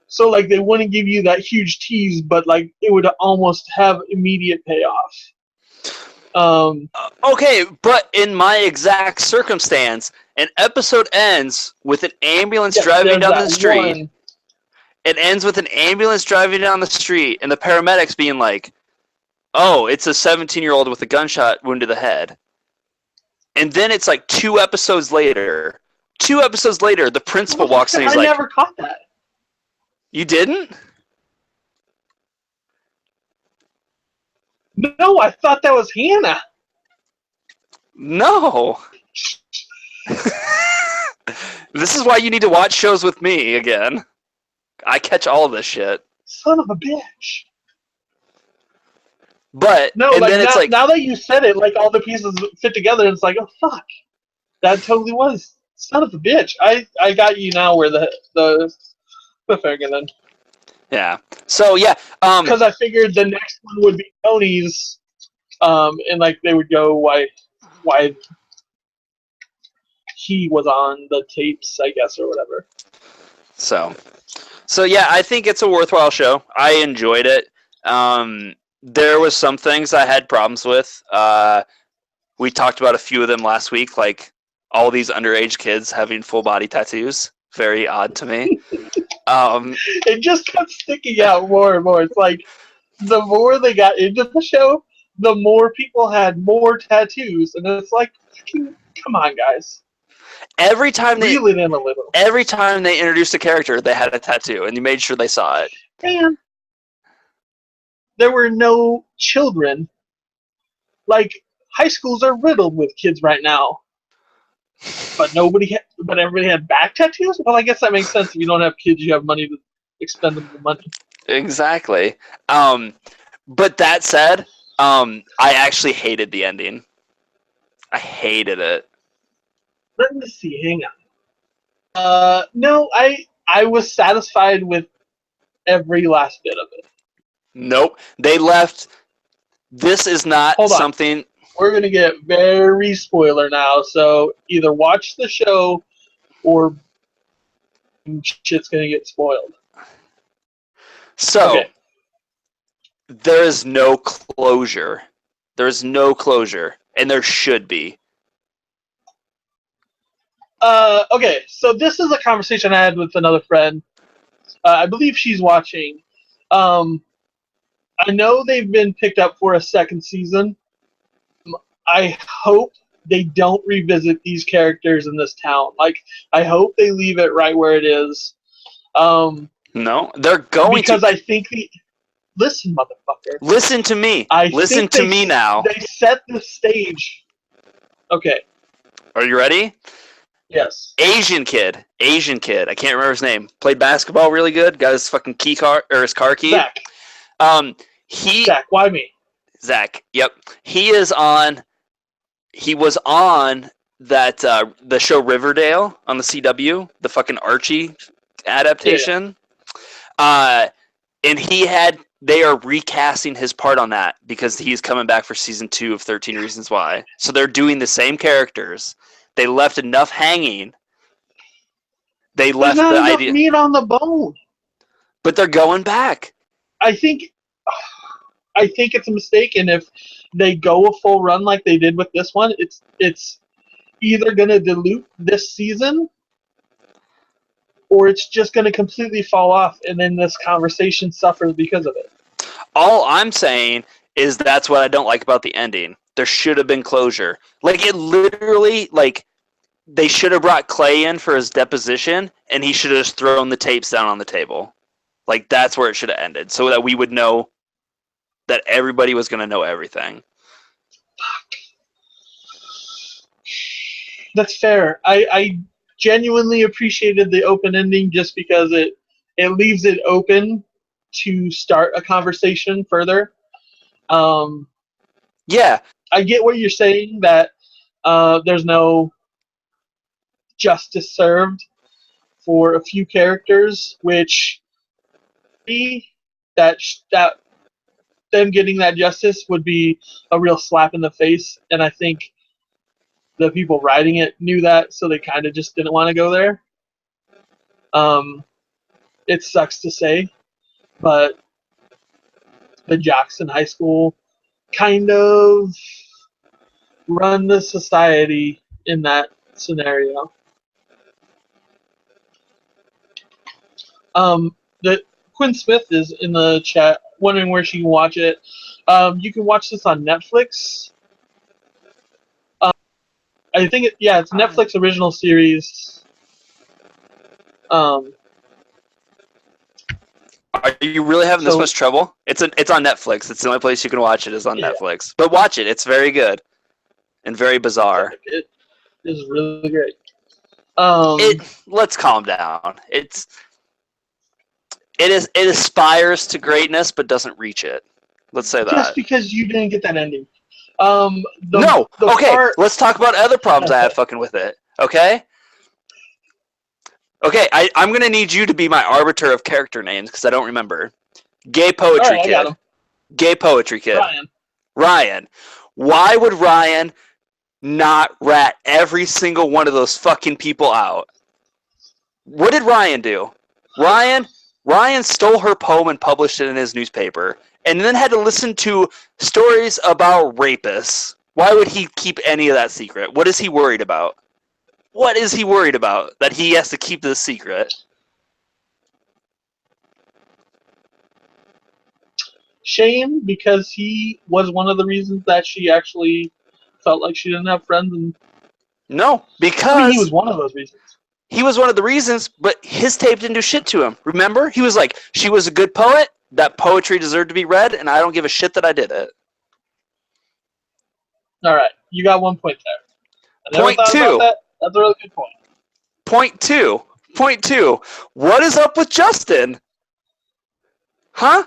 So like they wouldn't give you that huge tease, but like it would almost have immediate payoff. Okay, but in my exact circumstance, an episode ends with an ambulance driving down the street. It ends with an ambulance driving down the street and the paramedics being like, oh, it's a 17-year-old with a gunshot wound to the head. And then it's like 2 episodes later. 2 episodes later, the principal walks in and he's like... I never caught that. You didn't? No, I thought that was Hannah. No. This is why you need to watch shows with me again. I catch all of this shit. Son of a bitch. But no, like, it's like now that you said it, like all the pieces fit together, and it's like, oh fuck, that totally was son of a bitch. I got you now where the cliffhanger then. Yeah. So yeah, because I figured the next one would be Tony's, and like they would go why he was on the tapes, I guess, or whatever. So yeah, I think it's a worthwhile show. I enjoyed it. There was some things I had problems with. We talked about a few of them last week, like all these underage kids having full body tattoos. Very odd to me. It just kept sticking out more and more. It's like the more they got into the show, the more people had more tattoos, and it's like, come on, guys, every time reel it in a little. they introduced a character, they had a tattoo, and you made sure they saw it. And there were no children. Like, high schools are riddled with kids right now. But everybody had back tattoos? Well, I guess that makes sense. If you don't have kids, you have money to expendable money. Exactly. But that said, I actually hated the ending. I hated it. Let me see. Hang on. No, I was satisfied with every last bit of it. Nope. They left. This is not Hold on. something. We're gonna get very spoiler now, so either watch the show or shit's gonna get spoiled. So, okay. There is no closure. There is no closure, and there should be. Okay, so this is a conversation I had with another friend. I believe she's watching. I know they've been picked up for a second season. I hope they don't revisit these characters in this town. Like, I hope they leave it right where it is. No, they're going because to. I think listen, motherfucker. Listen to me. Listen to me now. They set the stage. Okay. Are you ready? Yes. Asian kid. I can't remember his name. Played basketball really good. Got his fucking key car or his car key. Zach. Zach, why me? Zach. Yep. He was on that the show Riverdale on the CW, the fucking Archie adaptation. Yeah. And they are recasting his part on that because he's coming back for season 2 of 13 Reasons Why. So they're doing the same characters. They left enough hanging. They left There's not the enough idea meat on the bone. But they're going back. I think it's a mistake, and if they go a full run like they did with this one, it's either going to dilute this season or it's just going to completely fall off, and then this conversation suffers because of it. All I'm saying is that's what I don't like about the ending. There should have been closure. Like, it literally, like, they should have brought Clay in for his deposition, and he should have just thrown the tapes down on the table. Like, that's where it should have ended, so that we would know that everybody was going to know everything. That's fair. I genuinely appreciated the open ending just because it leaves it open to start a conversation further. Yeah. I get what you're saying, that there's no justice served for a few characters, which that them getting that justice would be a real slap in the face, and I think the people writing it knew that, so they kind of just didn't want to go there. It sucks to say, but the Jackson High School kind of run the society in that scenario. The Quinn Smith is in the chat, wondering where she can watch it. You can watch this on Netflix. I think it's Netflix original series. Are you really having this much trouble? It's on Netflix. It's the only place you can watch it is on Netflix. But watch it. It's very good and very bizarre. It is really great. Let's calm down. It aspires to greatness but doesn't reach it. Let's say that. Just because you didn't get that ending. Let's talk about other problems I have fucking with it. Okay? Okay, I'm going to need you to be my arbiter of character names because I don't remember. Gay poetry kid. Gay poetry kid. Ryan. Why would Ryan not rat every single one of those fucking people out? What did Ryan do? Ryan stole her poem and published it in his newspaper, and then had to listen to stories about rapists. Why would he keep any of that secret? What is he worried about? What is he worried about that he has to keep this secret? shame because he was one of the reasons that she actually felt like she didn't have friends? And No, I mean, he was because one of those reasons. he was one of the reasons, but his tape didn't do shit to him. Remember? He was like, she was a good poet, that poetry deserved to be read, and I don't give a shit that I did it. All right, you got 1 point there. I never Point thought about two. that. That's a really good point. Point two. What is up with Justin? Huh?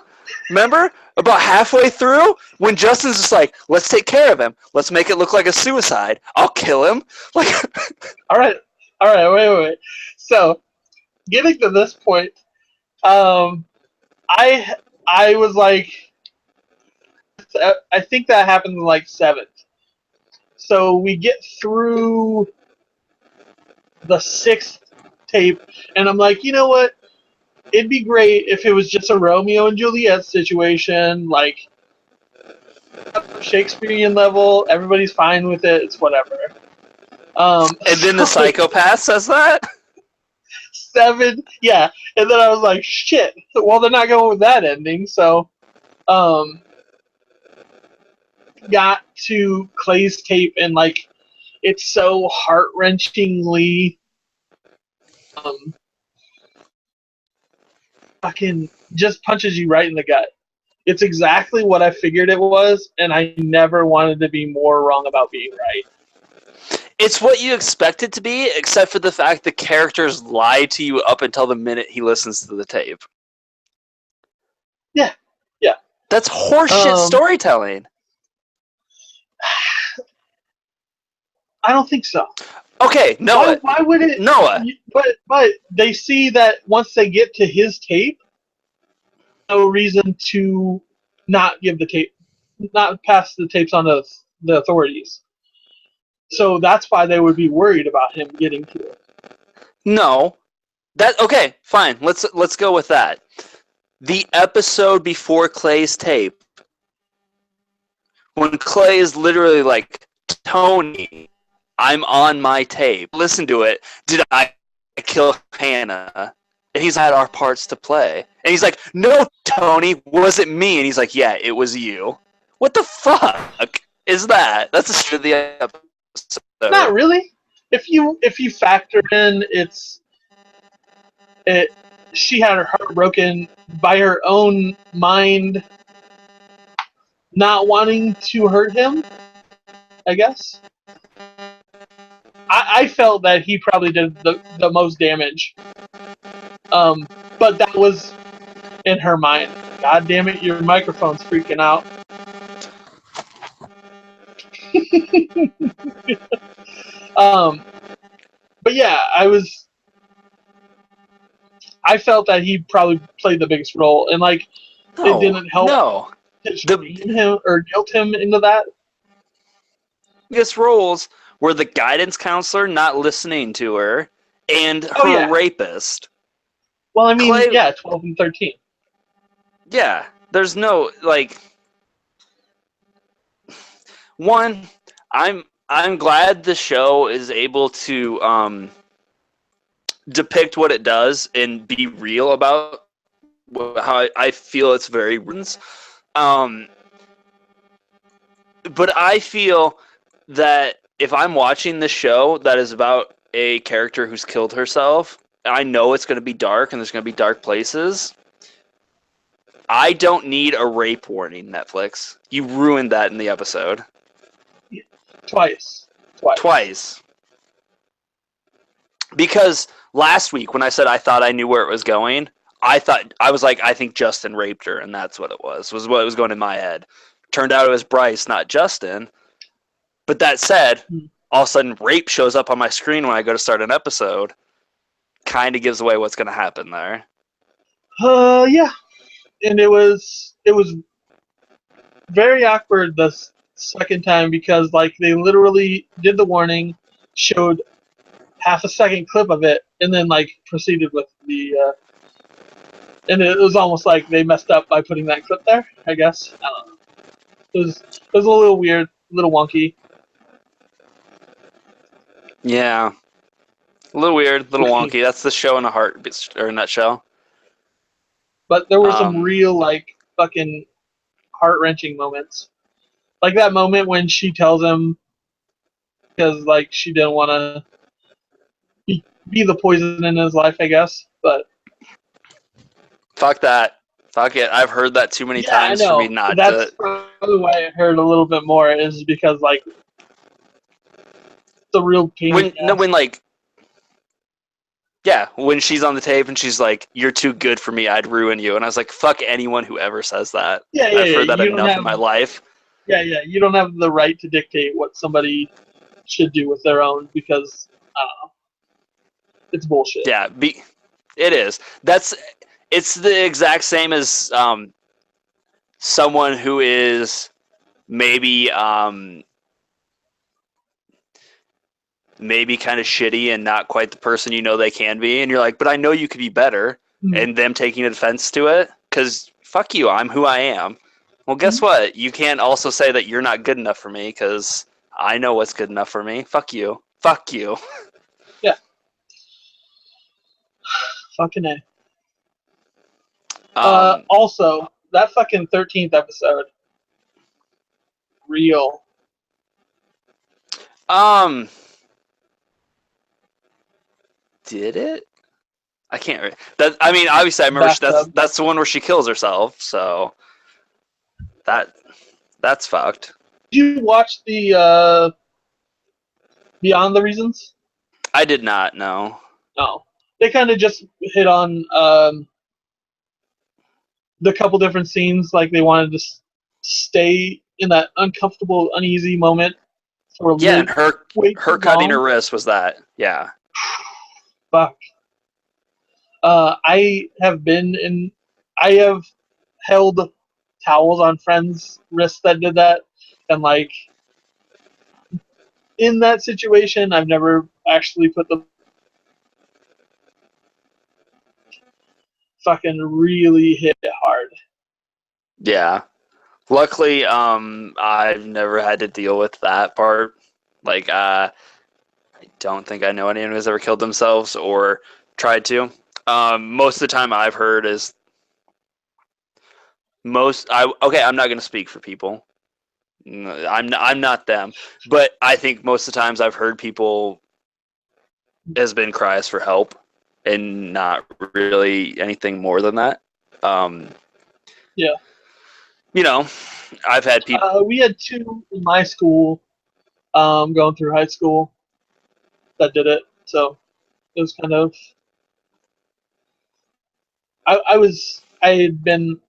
Remember? About halfway through, when Justin's just like, let's take care of him. Let's make it look like a suicide. I'll kill him. Like, All right, wait. So, getting to this point, I was like, I think that happened in like 7th. So we get through the 6th tape, and I'm like, you know what? It'd be great if it was just a Romeo and Juliet situation, like Shakespearean level. Everybody's fine with it. It's whatever. and then the psychopath says that? 7, yeah. And then I was like, shit. Well, they're not going with that ending, so got to Clay's tape, and like it's so heart-wrenchingly fucking just punches you right in the gut. It's exactly what I figured it was, and I never wanted to be more wrong about being right. It's what you expect it to be, except for the fact the characters lie to you up until the minute he listens to the tape. Yeah. That's horseshit storytelling. I don't think so. Okay, Noah. Why would it? Noah. But they see that once they get to his tape, no reason to not give the tape, not pass the tapes on to the authorities. So that's why they would be worried about him getting to it. No. Okay, fine. Let's go with that. The episode before Clay's tape, when Clay is literally like, Tony, I'm on my tape. Listen to it. Did I kill Hannah? And he's had our parts to play. And he's like, no, Tony, was it me? And he's like, yeah, it was you. What the fuck is that? That's the start of the episode. Not really. If you factor in she had her heart broken by her own mind not wanting to hurt him, I guess. I felt that he probably did the most damage. But that was in her mind. God damn it, your microphone's freaking out. But yeah, I felt that he probably played the biggest role, and like it didn't help to shame him or guilt him into that. Biggest roles were the guidance counselor not listening to her and her rapist. Well, I mean, 12 and 13. Yeah, there's no like. One, I'm glad the show is able to depict what it does and be real about how I feel it's very but I feel that if I'm watching this show that is about a character who's killed herself, I know it's going to be dark and there's going to be dark places. I don't need a rape warning, Netflix. You ruined that in the episode. Twice. Because last week when I said I thought I knew where it was going, I think Justin raped her, and that's what it was what was going in my head. Turned out it was Bryce, not Justin. But that said, all of a sudden rape shows up on my screen when I go to start an episode. Kind of gives away what's going to happen there. Yeah. And it was very awkward the second time because like they literally did the warning, showed half a second clip of it, and then like proceeded with the and it was almost like they messed up by putting that clip there, I guess. I don't know. It was a little weird, a little wonky. Yeah. A little weird, a little wonky. That's the show in a nutshell. But there were some real like fucking heart-wrenching moments. Like that moment when she tells him, because like she didn't want to be the poison in his life, I guess. But fuck that. Fuck it. I've heard that too many yeah, I times for me know. not That's to. probably why I heard a little bit more, is because like the real pain in the ass. When like, yeah, when she's on the tape and she's like, "You're too good for me. I'd ruin you," and I was like, "Fuck anyone who ever says that." Yeah, I've heard that You don't enough in have. my life. Yeah, you don't have the right to dictate what somebody should do with their own, because it's bullshit. Yeah, it is. It's the exact same as someone who is maybe maybe kind of shitty and not quite the person you know they can be, and you're like, but I know you could be better, and them taking offense to it, because fuck you, I'm who I am. Well, guess what? You can't also say that you're not good enough for me, because I know what's good enough for me. Fuck you. Fuck you. Yeah. Fucking A. Also, that fucking 13th episode, real. Did it? I can't. That I mean, obviously, I remember that's the one where she kills herself. So that's fucked. Did you watch the Beyond the Reasons? I did not know. No. They kind of just hit on the couple different scenes. Like they wanted to stay in that uncomfortable, uneasy moment for Yeah, and her cutting long. her wrist was that. Yeah. Fuck. I have held towels on friends' wrists that did that, and like in that situation, I've never actually put the fucking really hit hard. Yeah. Luckily, I've never had to deal with that part. Like, I don't think I know anyone who's ever killed themselves or tried to. Most of the time I've heard is I'm not going to speak for people. I'm not them, but I think most of the times I've heard people has been cries for help and not really anything more than that. Yeah. You know, I've had people. We had two in my school, going through high school, that did it. So it was kind of. I had been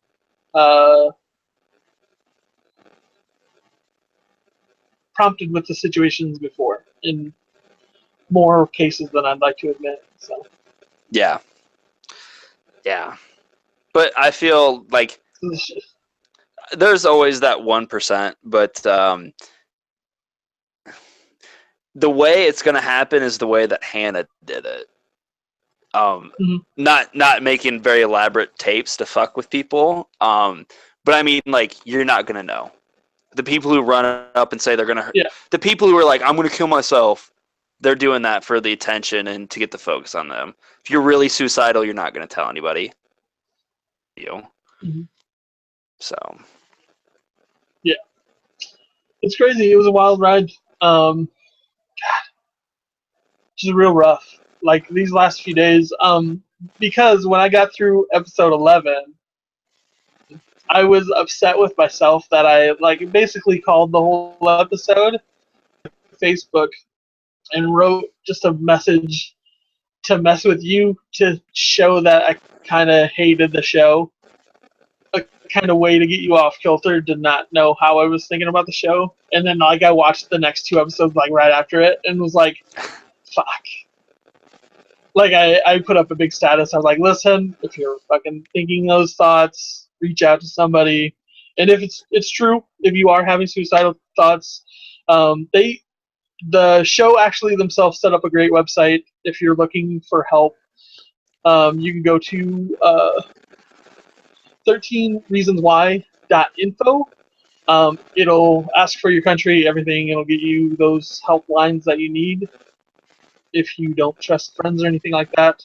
prompted with the situations before in more cases than I'd like to admit. So Yeah. But I feel like there's always that 1%, but the way it's going to happen is the way that Hannah did it. Not making very elaborate tapes to fuck with people. But I mean, like, you're not going to know. The people who run up and say they're going to hurt. Yeah. The people who are like, I'm going to kill myself, they're doing that for the attention and to get the focus on them. If you're really suicidal, you're not going to tell anybody. So. Yeah. It's crazy. It was a wild ride. God. Just real rough. Like these last few days. Because when I got through episode 11, I was upset with myself that I like basically called the whole episode Facebook and wrote just a message to mess with you to show that I kind of hated the show. A kind of way to get you off kilter, did not know how I was thinking about the show. And then like I watched the next two episodes like right after it and was like, fuck. Like I put up a big status. I was like, listen, if you're fucking thinking those thoughts, reach out to somebody. And if it's true, if you are having suicidal thoughts, the show actually themselves set up a great website. If you're looking for help, you can go to 13reasonswhy.info. It'll ask for your country, everything. It'll get you those helplines that you need if you don't trust friends or anything like that.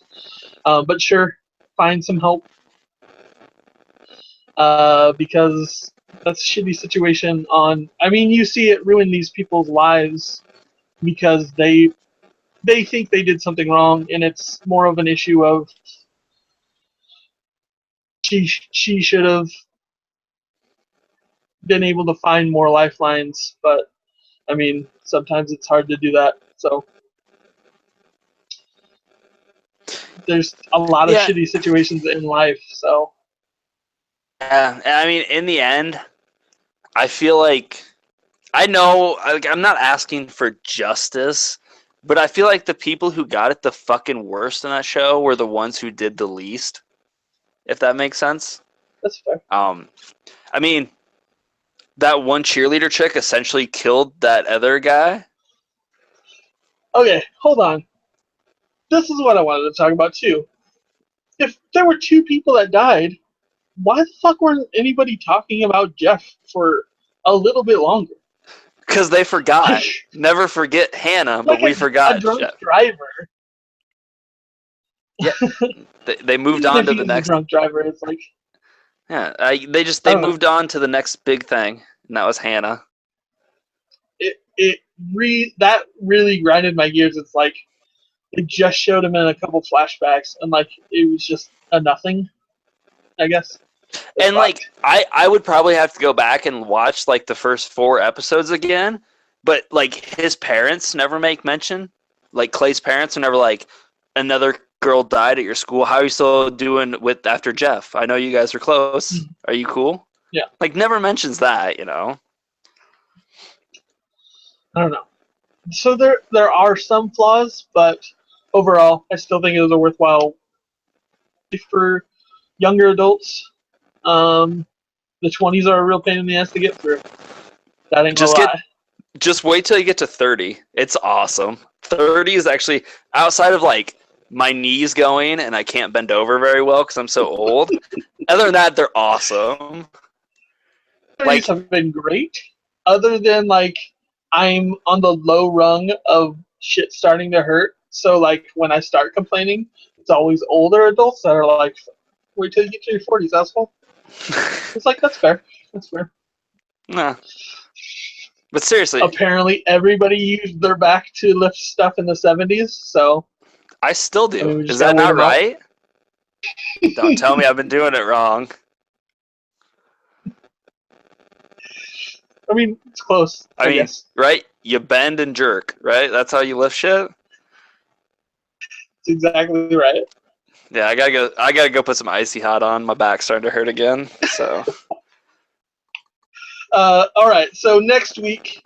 But sure, find some help, because That's a shitty situation. I mean, you see it ruin these people's lives because they think they did something wrong, and it's more of an issue of she should have been able to find more lifelines, but I mean, sometimes it's hard to do that. So there's a lot of Yeah, shitty situations in life. So yeah. I mean, in the end, I feel like I know I'm not asking for justice, but I feel like the people who got it the fucking worst in that show were the ones who did the least, if that makes sense. that's fair. Um, I mean, that one cheerleader chick essentially killed that other guy. Okay, hold on. This is what I wanted to talk about too. If there were two people that died, why the fuck weren't anybody talking about Jeff for a little bit longer? Because they forgot. Like, Never forget Hannah, but like we a forgot drunk Jeff. driver. Yeah, they moved Even on if to he the is a next. drunk driver, it's like Yeah, I they don't know. moved on to the next big thing, and that was Hannah. That really grinded my gears. It's like they just showed him in a couple flashbacks, and like it was just a nothing. I guess. It And like fucked. I would probably have to go back and watch like the first 4 episodes again, but like his parents never make mention. Like Clay's parents are never like, another girl died at your school. How are you still doing with after Jeff? I know you guys are close. Are you cool? Yeah, Like never mentions that, you know. I don't know. So there are some flaws, but overall, I still think it was a worthwhile for younger adults. Um, the 20s are a real pain in the ass to get through. That ain't gonna Just get lie. just wait till you get to 30. It's awesome. 30 is actually outside of like my knees going and I can't bend over very well because I'm so old. Other than that, they're awesome. 30s Like, have been great, other than like I'm on the low rung of shit starting to hurt. So like when I start complaining, it's always older adults that are like, "Wait till you get to your 40s, asshole." It's like that's fair. That's fair. nah. But seriously, Apparently, everybody used their back to lift stuff in the 70s. So I still I do. mean, we Is just gotta that wait not them out. right? Don't tell me I've been doing it wrong. I mean, it's close, I I mean, guess. right? You bend and jerk, right? That's how you lift shit. It's exactly right. Yeah, I gotta go. I gotta go put some icy hot on. My back's starting to hurt again. So, All right. So next week,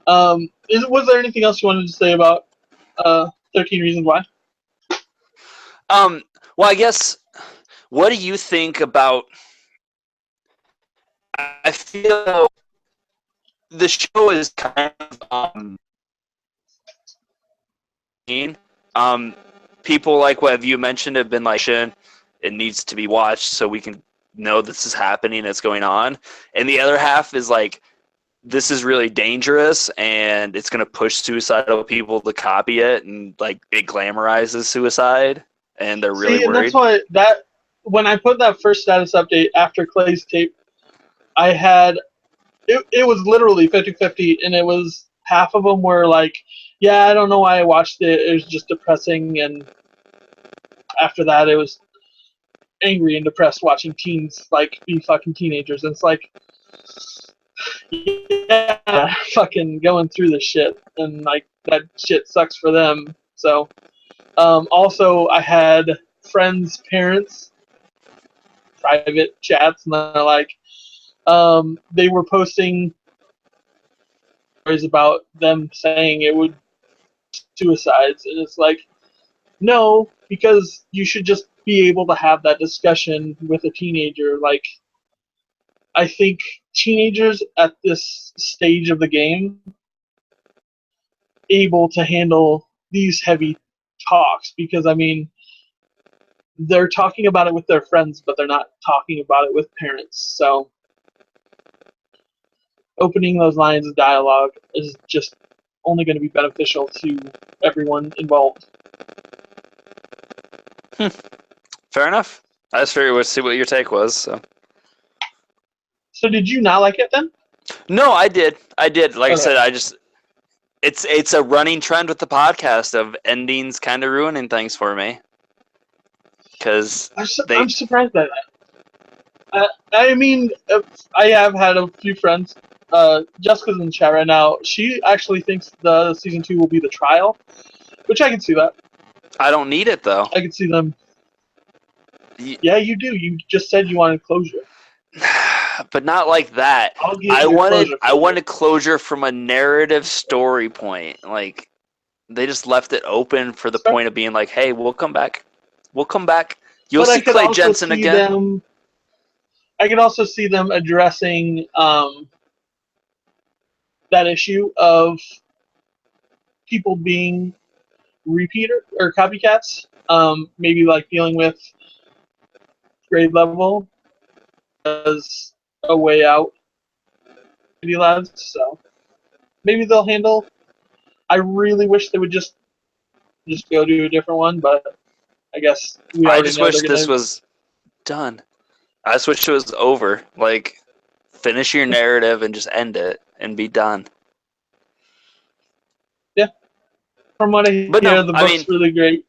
was there anything else you wanted to say about 13 Reasons Why? um, well, I guess. What do you think about? I feel the show is kind of um people like what you mentioned have been like it needs to be watched so we can know this is happening, it's going on, and the other half is like this is really dangerous and it's going to push suicidal people to copy it and like it glamorizes suicide and they're really See, and that's worried. why that when I put that first status update after Clay's tape, I had it was literally 50-50, and it was half of them were like, yeah, I don't know why I watched it. It was just depressing, and after that, it was angry and depressed watching teens like be fucking teenagers. And it's like, yeah, fucking going through this shit, and like that shit sucks for them. So, also, I had friends' parents private chats, and they're like, they were posting stories about them saying it would suicides, and it's like, no, because you should just be able to have that discussion with a teenager. Like, I think teenagers at this stage of the game able to handle these heavy talks because I mean they're talking about it with their friends, but they're not talking about it with parents. So opening those lines of dialogue is just only going to be beneficial to everyone involved. Fair enough. I just figured we'd see what your take was. So So did you not like it then? No, I did. Like I Okay. said, it's a running trend with the podcast of endings kind of ruining things for me. Because I'm surprised by that. I mean, I have had a few friends. Jessica's in the chat right now. She actually thinks the season 2 will be the trial, which I can see that. I don't need it though. I can see them. Yeah, you do. You just said you wanted closure. But not like that. I'll get your closure. I wanted closure from a narrative story point. Like they just left it open for the point of being like, "Hey, we'll come back. We'll come back. You'll see Clay Jensen again." I could also see them addressing that issue of people being repeater or copycats. Maybe like dealing with grade level as a way out. Lads, so maybe they'll handle. I really wish they would just go to a different one, but I guess we already I just know wish they're gonna. this was done. I just wish it was over. Like, finish your narrative and just end it and be done. Yeah. From what I hear, the book's really great.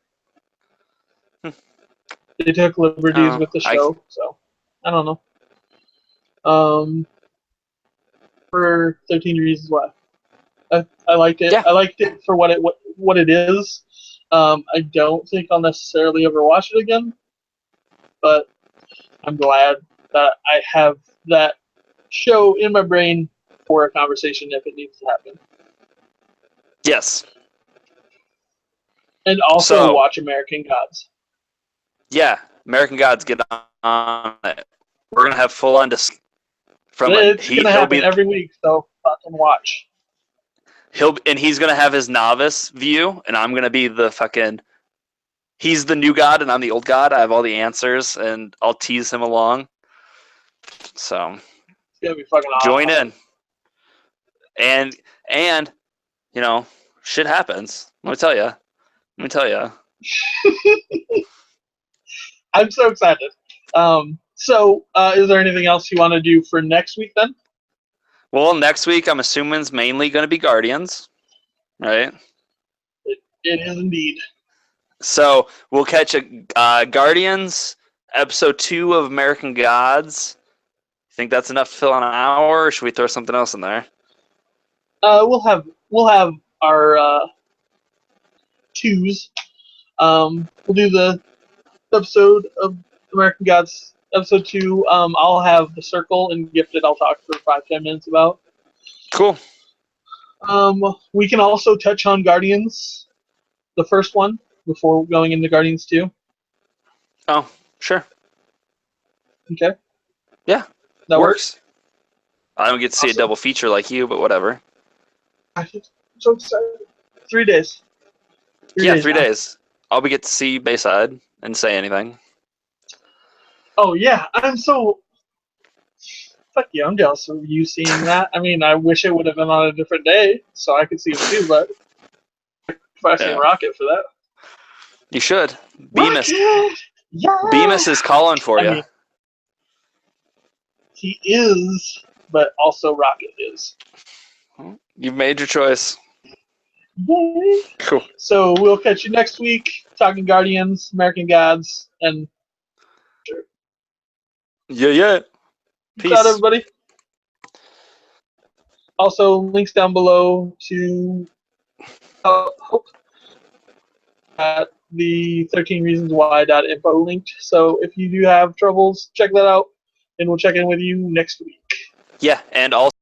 They took liberties with the show, so I don't know. For 13 Reasons Why, I liked it. Yeah. I liked it for what it is. I don't think I'll necessarily ever watch it again, but I'm glad that I have that show in my brain for a conversation if it needs to happen. Yes. And also watch American Gods. Yeah, American Gods, get on it. We're gonna have full on discussion. It's gonna happen every week, so fucking watch. He's gonna have his novice view, and I'm gonna be the fucking. He's the new god, and I'm the old god. I have all the answers, and I'll tease him along. So, it's gonna be fucking awesome. Join in, and you know, shit happens. Let me tell you. I'm so excited. So, is there anything else you want to do for next week then? Well, next week I'm assuming is mainly going to be Guardians, right? It is indeed. So we'll catch a Guardians episode 2 of American Gods. Think that's enough to fill on an hour, or should we throw something else in there? We'll have our twos. We'll do the episode of American Gods, episode 2. I'll have the Circle and Gifted. I'll talk for 5-10 minutes about. Cool. We can also touch on Guardians, the first one, before going into Guardians 2. Oh, sure. Okay. Yeah. That works. I don't get to see a double feature like you, but whatever. I'm so excited. 3 days. 3 days. I'll get to see Bayside and say anything. Oh, yeah. I'm so... Fuck you, I'm jealous of you seeing that. I mean, I wish it would have been on a different day, so I could see him too, but... If I seen Rocket for that. You should. Bemis. Yeah! Bemis is calling for you. Mean, he is, but also Rocket is. You've made your choice. Yay. Cool. So we'll catch you next week, talking Guardians, American Gods, and... Yeah. Peace out, everybody. Also, links down below to at the 13 Reasons Why.info linked. So if you do have troubles, check that out, and we'll check in with you next week. Yeah, and also